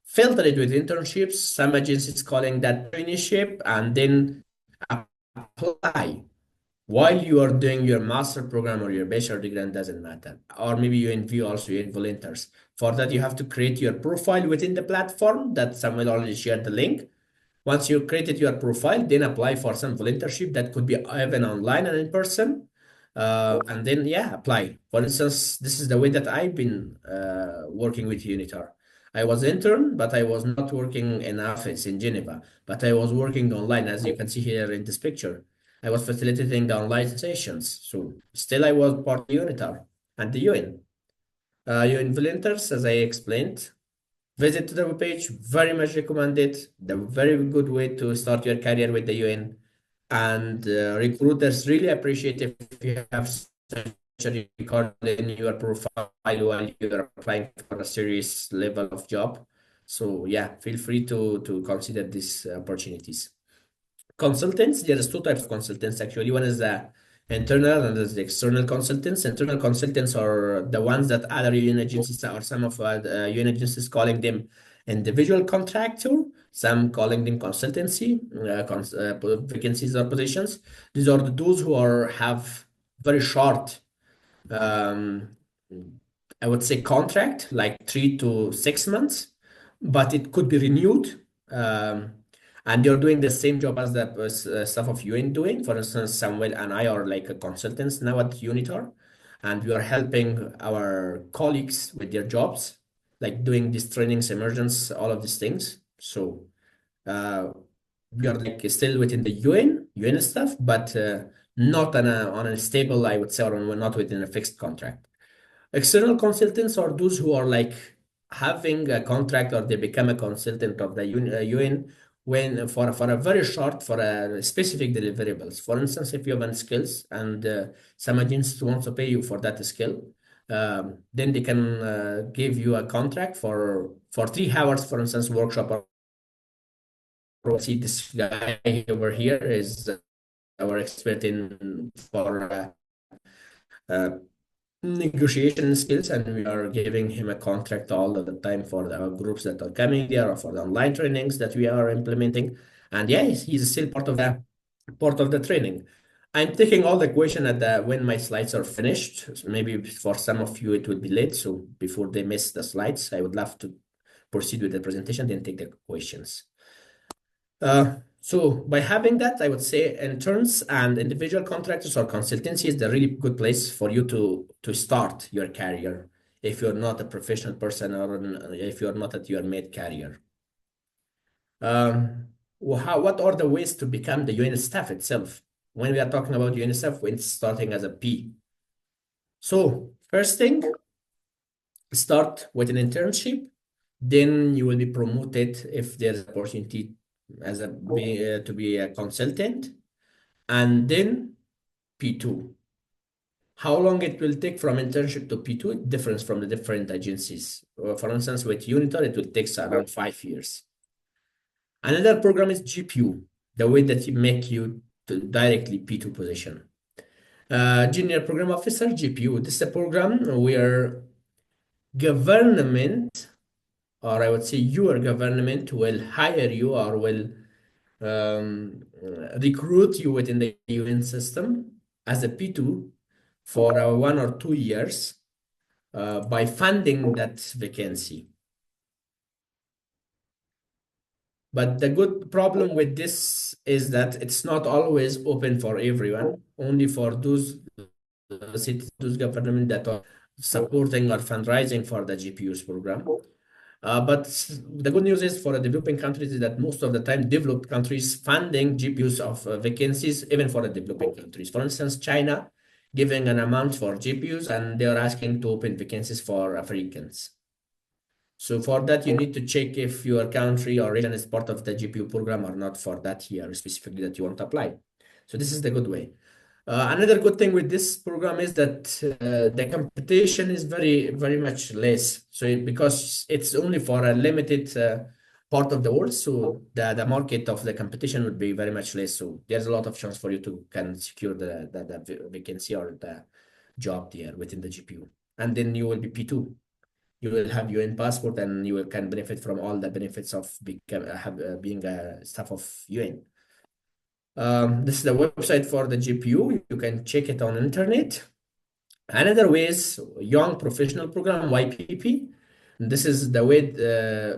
filter it with internships, some agencies calling that traineeship, and then apply. While you are doing your master program or your bachelor degree, it doesn't matter. Or maybe you view also your volunteers. For that, you have to create your profile within the platform that Samuel already shared the link. Once you created your profile, then apply for some volunteership that could be even online and in person. And then, yeah, apply. For instance, this is the way that I've been working with UNITAR. I was intern, but I was not working in office in Geneva, but I was working online, as you can see here in this picture. I was facilitating the online sessions. So still I was part of UNITAR and the UN. UN volunteers, as I explained, visit to the webpage, very much recommended. The very good way to start your career with the UN. And recruiters really appreciate if you have such a record in your profile while you're applying for a serious level of job. So yeah, feel free to consider these opportunities. Consultants, there is two types of consultants actually. One is the internal and there's the external consultants. Internal consultants are the ones that other UN agencies or some of the UN agencies calling them individual contractor, some calling them consultancy, vacancies or positions. These are those who have very short, I would say contract, like 3 to 6 months, but it could be renewed. And you're doing the same job as the staff of UN doing. For instance, Samuel and I are like consultants now at UNITAR, and we are helping our colleagues with their jobs, like doing these trainings, emergence, all of these things. So we are like still within the UN stuff, but not on a stable, I would say, or not within a fixed contract. External consultants are those who are like having a contract or they become a consultant of the UN when for a very short, for a specific deliverables. For instance, if you have skills and some agencies want to pay you for that skill, then they can give you a contract for 3 hours, for instance, workshop. Or see this guy over here is our expert in for uh, negotiation skills, and we are giving him a contract all of the time for the groups that are coming there or for the online trainings that we are implementing. And yeah, he's still part of the training. I'm taking all the question at the when my slides are finished. So maybe for some of you it will be late, so before they miss the slides, I would love to proceed with the presentation, then take the questions. So by having that, I would say interns and individual contractors or consultancy is the really good place for you to start your career if you're not a professional person or if you're not at your mid career. What are the ways to become the UN staff itself? When we are talking about UN staff, when starting as a P. So first thing, start with an internship, then you will be promoted if there's opportunity as to be a consultant, and then P2. How long it will take from internship to P2? It differs from the different agencies. For instance, with UNITAR, it will take around 5 years. Another program is GPU, the way that you make you to directly P2 position. Junior Program Officer, GPU. This is a program where government, or I would say your government, will hire you or will recruit you within the UN system as a P2 for 1 or 2 years by funding that vacancy. But the good problem with this is that it's not always open for everyone, only for those those government that are supporting or fundraising for the GPUs program. But the good news is for the developing countries is that most of the time developed countries funding GPUs of vacancies even for the developing countries. For instance, China giving an amount for GPUs and they are asking to open vacancies for Africans. So for that, you need to check if your country or region is part of the GPU program or not for that year specifically that you want to apply. So this is the good way. Another good thing with this program is that the competition is very, very much less. So because it's only for a limited part of the world, so the market of the competition would be very much less. So there's a lot of chance for you to can secure the vacancy or the job there within the GPU. And then you will be P2. You will have UN passport and you can benefit from all the benefits of being a staff of UN. This is the website for the GPU. You can check it on internet. Another way is Young Professional Program, YPP. This is the way,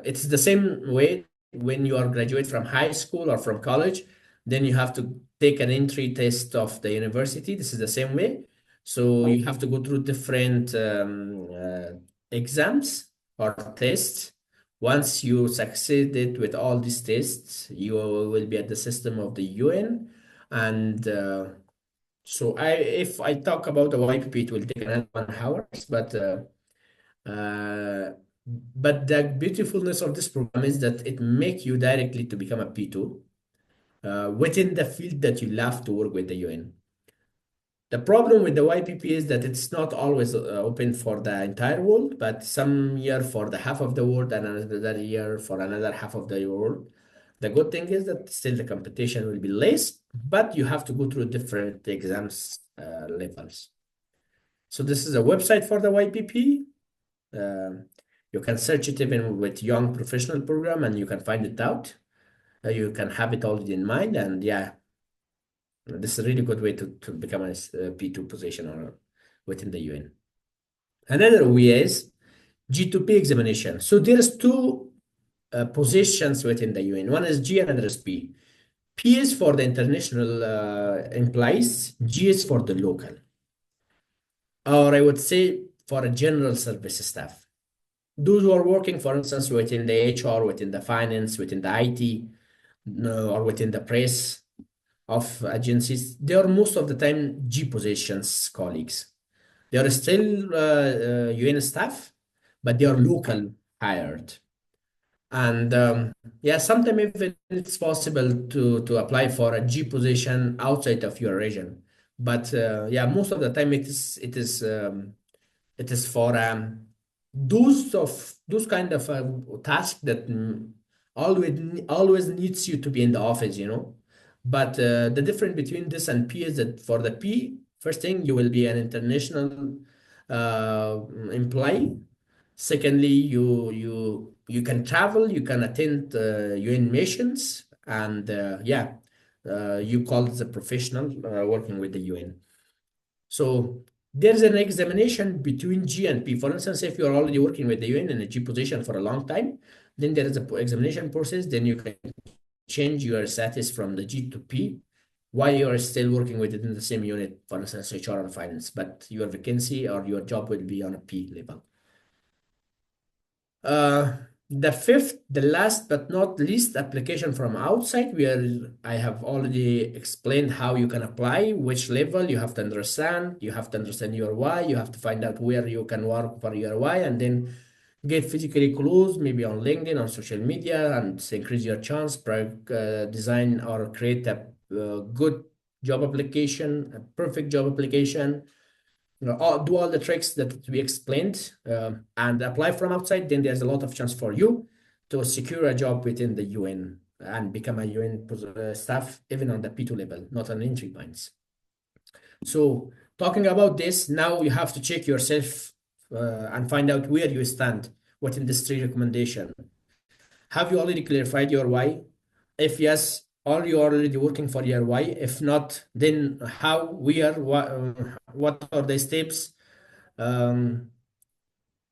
it's the same way when you are graduate from high school or from college, then you have to take an entry test of the university. This is the same way. So you have to go through different exams or tests. Once you succeeded with all these tests, you will be at the system of the UN. And so if I talk about the YPP, it will take another 1 hour. But the beautifulness of this program is that it makes you directly to become a P2 within the field that you love to work with the UN. The problem with the YPP is that it's not always open for the entire world, but some year for the half of the world and another year for another half of the world. The good thing is that still the competition will be less, but you have to go through different exams levels. So this is a website for the YPP. You can search it even with Young Professional Program and you can find it out. You can have it already in mind, and yeah, this is a really good way to become a P2 position or within the UN. Another way is G2P examination. So there's two positions within the UN. One is G and another is P. P is for the international employees. G is for the local. Or I would say for a general service staff. Those who are working, for instance, within the HR, within the finance, within the IT, or within the press of agencies, they are most of the time G positions colleagues. They are still UN staff, but they are local hired. And yeah, sometimes even it's possible to apply for a G position outside of your region. But yeah, most of the time it is It is for those kind of tasks that always needs you to be in the office, you know. But the difference between this and P is that for the P, first thing, you will be an international employee. Secondly, you can travel, you can attend UN missions, and yeah, you call it a professional working with the UN. So there's an examination between G and P. For instance, if you're already working with the UN in a G position for a long time, then there is a examination process. Then you can change your status from the G to P while you are still working with it in the same unit, for instance, HR or finance, but your vacancy or your job will be on a P level. The fifth, the last but not least, application from outside, where I have already explained how you can apply, which level you have to understand. You have to understand your why. You have to find out where you can work for your why, and then get physically close, maybe on LinkedIn, on social media, and increase your chance. Design or create a good job application, a perfect job application, you know, do all the tricks that we explained and apply from outside, then there's a lot of chance for you to secure a job within the UN and become a UN staff, even on the P2 level, not on entry points. So talking about this, now you have to check yourself and find out where you stand within this three recommendation. Have you already clarified your why? If yes, are you already working for your why? If not, then how, where, what are the steps? Do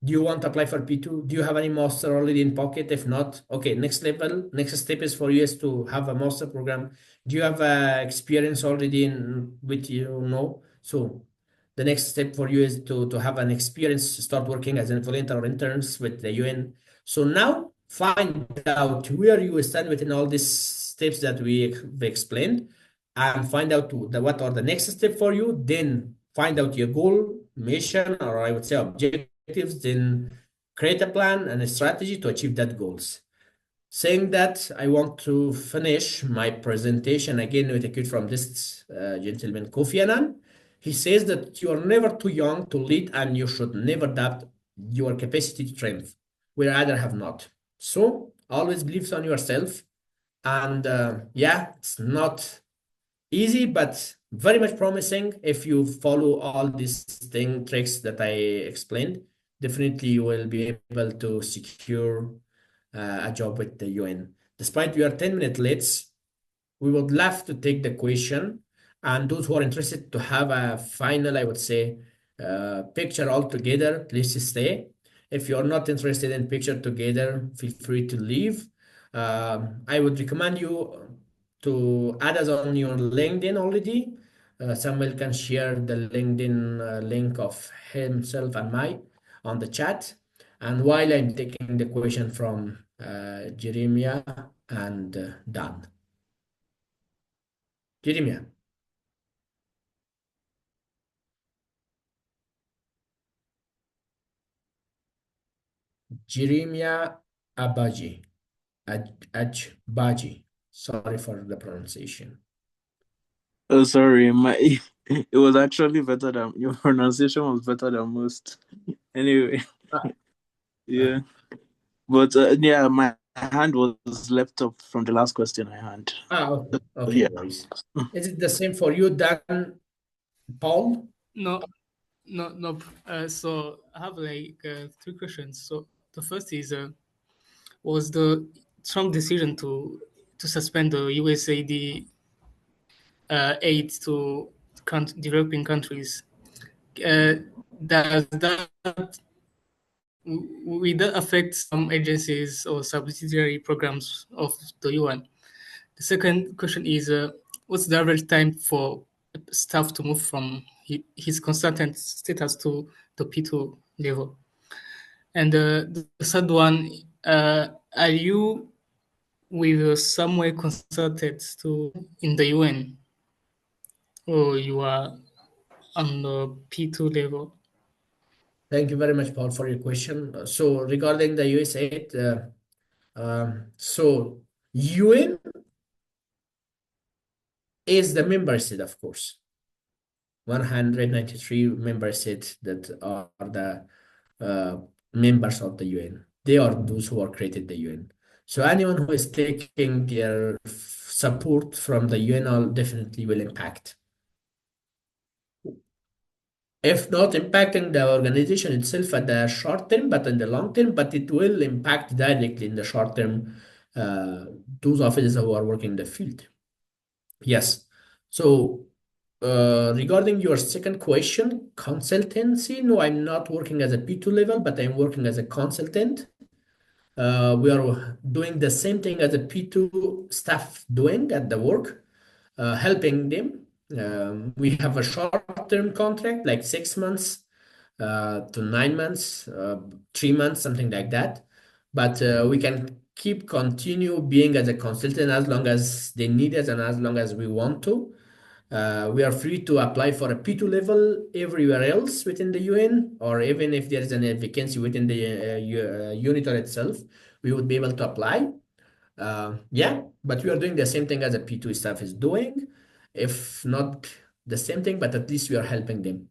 you want to apply for P2? Do you have any master already in pocket? If not, okay, next level, next step is for you is to have a master program. Do you have experience already in with you know? So the next step for you is to have an experience, start working as an volunteer or interns with the UN. So now find out where you stand within all these steps that we explained, and find out what are the next step for you. Then find out your goal, mission, or I would say objectives. Then create a plan and a strategy to achieve that goals. Saying that, I want to finish my presentation again with a quote from this gentleman, Kofi Annan. He says that you are never too young to lead, and you should never doubt your capacity to triumph, where other have not. So always believe on yourself. And yeah, it's not easy, but very much promising. If you follow all these tricks that I explained, definitely you will be able to secure a job with the UN. Despite we are 10 minutes late, we would love to take the question. And those who are interested to have a final, I would say, picture all together, please stay. If you're not interested in picture together, feel free to leave. I would recommend you to add us on your LinkedIn already. Samuel can share the LinkedIn link of himself and my on the chat. And while I'm taking the question from Jeremiah and Dan. Jeremiah. Jeremiah Abaji. Ajbaji. Sorry for the pronunciation. Oh, sorry, my it was actually better than your pronunciation was better than most. Anyway, yeah, but yeah, my hand was left up from the last question I had. Okay. Okay, Yeah. no worries. Is it the same for you, Dan, Paul? No, no. So I have like three questions. So the first is, was the Trump decision to suspend the USAID aid to developing countries, does that will that affect some agencies or subsidiary programs of the UN? The second question is, what's the average time for staff to move from his consultant status to the P2 level? And the third one, are you with somewhere consulted to in the UN, or you are on the P2 level? Thank you very much, Paul, for your question. So regarding the USAID, so UN is the member state, of course. 193 member states that are the uh, members of the UN. They are those who are created the UN. So anyone who is taking their support from the UN definitely will impact. If not impacting the organization itself at the short term, but in the long term, but it will impact directly in the short term those officers who are working in the field. Yes. So regarding your second question, consultancy, no, I'm not working as a P2 level, but I'm working as a consultant. We are doing the same thing as a P2 staff doing at the work, helping them. We have a short-term contract, like 6 months to 9 months, 3 months, something like that. But we can continue being as a consultant as long as they need us and as long as we want to. We are free to apply for a P2 level everywhere else within the UN, or even if there is a vacancy within the UNITAR itself, we would be able to apply. Yeah, but we are doing the same thing as a P2 staff is doing, if not the same thing, but at least we are helping them.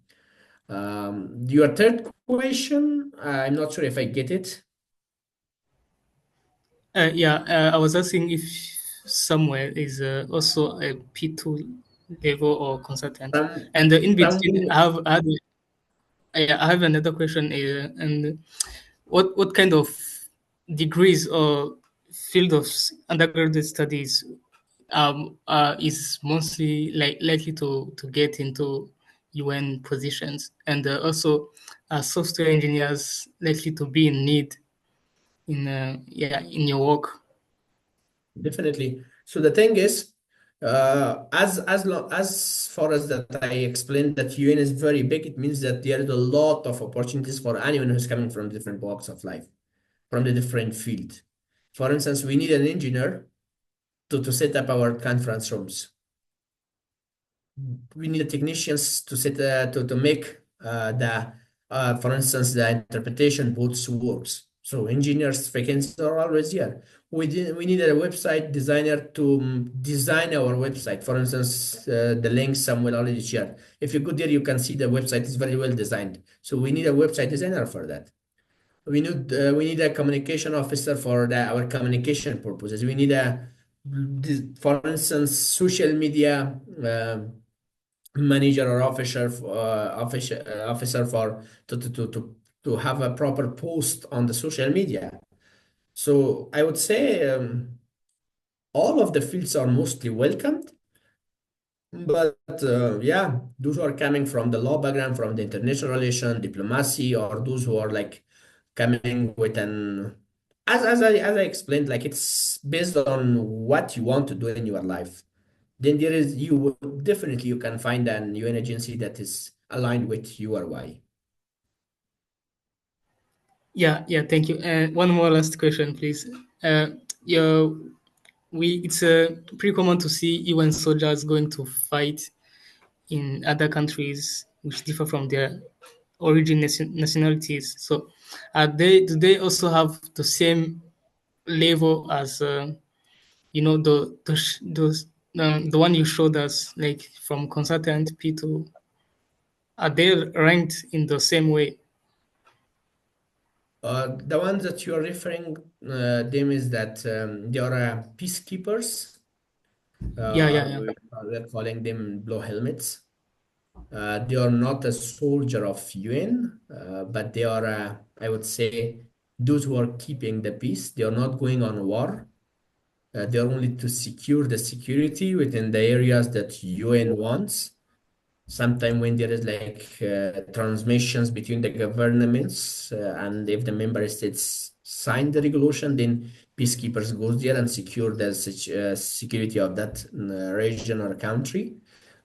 Your third question, I'm not sure if I get it. I was asking if somewhere is also a P2 level or consultant. And in between, I have another question. And what kind of degrees or field of undergraduate studies is mostly likely to get into UN positions, and also software engineers likely to be in need in your work? Definitely. So the thing is, as far as that I explained that UN is very big, it means that there is a lot of opportunities for anyone who's coming from different walks of life, from the different field. For instance, we need an engineer to set up our conference rooms. We need technicians to make for instance, the interpretation booths works. So engineers vacancies are always here. We need a website designer to design our website. For instance, the links Samuel already shared. If you go there, you can see the website is very well designed. So we need a website designer for that. We need a communication officer for our communication purposes. We need for instance, social media manager or officer for to have a proper post on the social media. So I would say all of the fields are mostly welcomed, but yeah, those who are coming from the law background, from the international relation, diplomacy, or those who are like coming with as I explained, like it's based on what you want to do in your life. Then definitely you can find an UN agency that is aligned with you or why. Yeah, thank you. One more last question, please. It's pretty common to see UN soldiers going to fight in other countries which differ from their origin nationalities. So, do they also have the same level as the one you showed us, like from consultant P2? Are they ranked in the same way? The ones that you are referring them is that they are peacekeepers. Yeah. We're calling them blue helmets. They are not a soldier of UN, but they are, I would say, those who are keeping the peace. They are not going on war. They are only to secure the security within the areas that UN wants. Sometime when there is like transmissions between the governments, and if the member states sign the regulation, then peacekeepers goes there and secure the security of that region or country,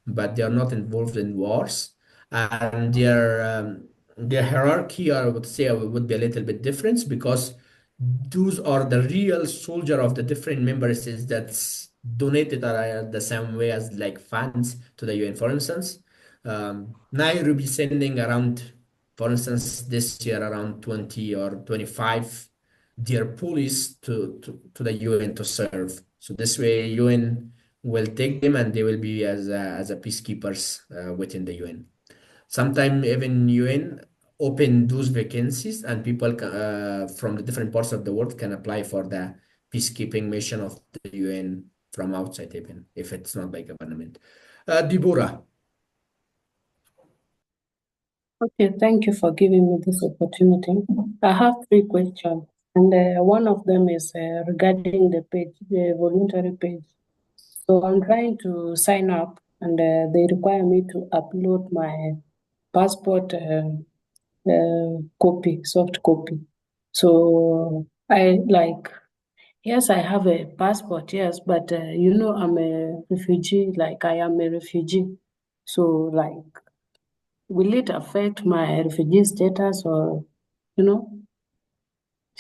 but they are not involved in wars. And their hierarchy, I would say, would be a little bit different, because those are the real soldier of the different member states that's donated the same way as like funds to the UN. For instance, Nairobi sending around, for instance, this year around 20 or 25 their police to the UN to serve. So this way UN will take them and they will be as a peacekeepers within the UN. Sometimes even UN open those vacancies and people from the different parts of the world can apply for the peacekeeping mission of the UN from outside even if it's not by government. Deborah. Okay, thank you for giving me this opportunity. I have 3 questions, and one of them is regarding the page, the voluntary page. So I'm trying to sign up, and they require me to upload my passport copy, soft copy. So yes, I have a passport, yes, but I'm a refugee, like I am a refugee. So will it affect my refugee status or,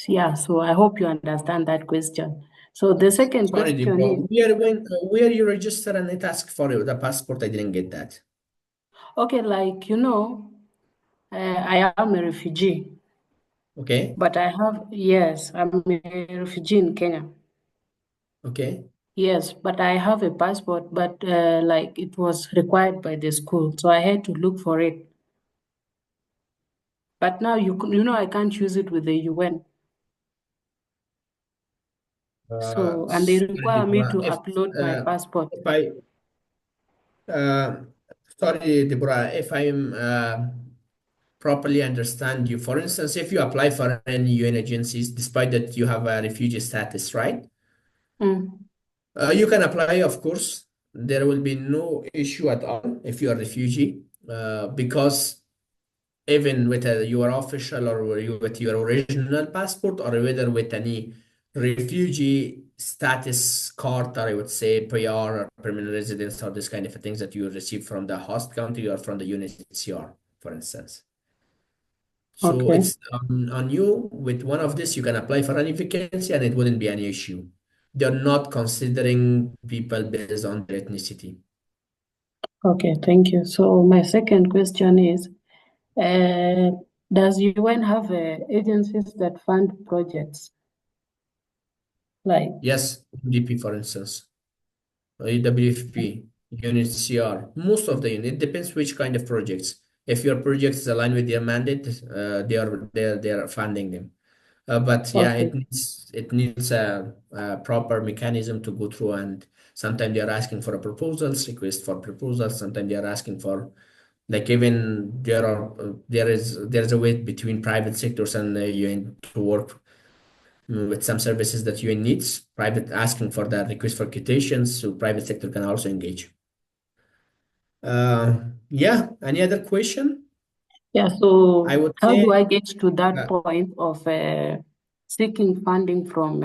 Yeah, so I hope you understand that question. So the second Sorry, question Deborah. is, Where you register and it ask for the passport? I didn't get that. okay, I am a refugee, Okay. but yes, I'm a refugee in Kenya. Okay. Yes, but I have a passport, but it was required by the school, so I had to look for it. But now I can't use it with the UN. So, and they Sorry, require me to Deborah. upload my passport. If I sorry, Deborah, if I'm properly understand you, for instance, if you apply for any UN agencies, despite that you have a refugee status, right? Mm. You can apply, of course. There will be no issue at all if you are a refugee, because even with your official or with your original passport or whether with any refugee status card, or I would say PR or permanent residence or this kind of things that you receive from the host country or from the UNHCR, for instance. So Okay. it's on you. With one of this, you can apply for any vacancy and it wouldn't be any issue. They're not considering people based on their ethnicity. Okay, thank you. So my second question is, does UN have agencies that fund projects? Yes, UNDP, for instance, WFP, UNHCR, most of the unit. It depends which kind of projects. If your project is aligned with their mandate, they are funding them. But yeah, Okay. it needs a proper mechanism to go through, and sometimes they are asking for a proposals, request for proposals. Sometimes they are asking for even there's a way between private sectors and the UN to work with some services that UN needs. Private asking for that request for quotations, so private sector can also engage. Yeah. Any other question? Yeah. So I would how do say I get to that point of seeking funding from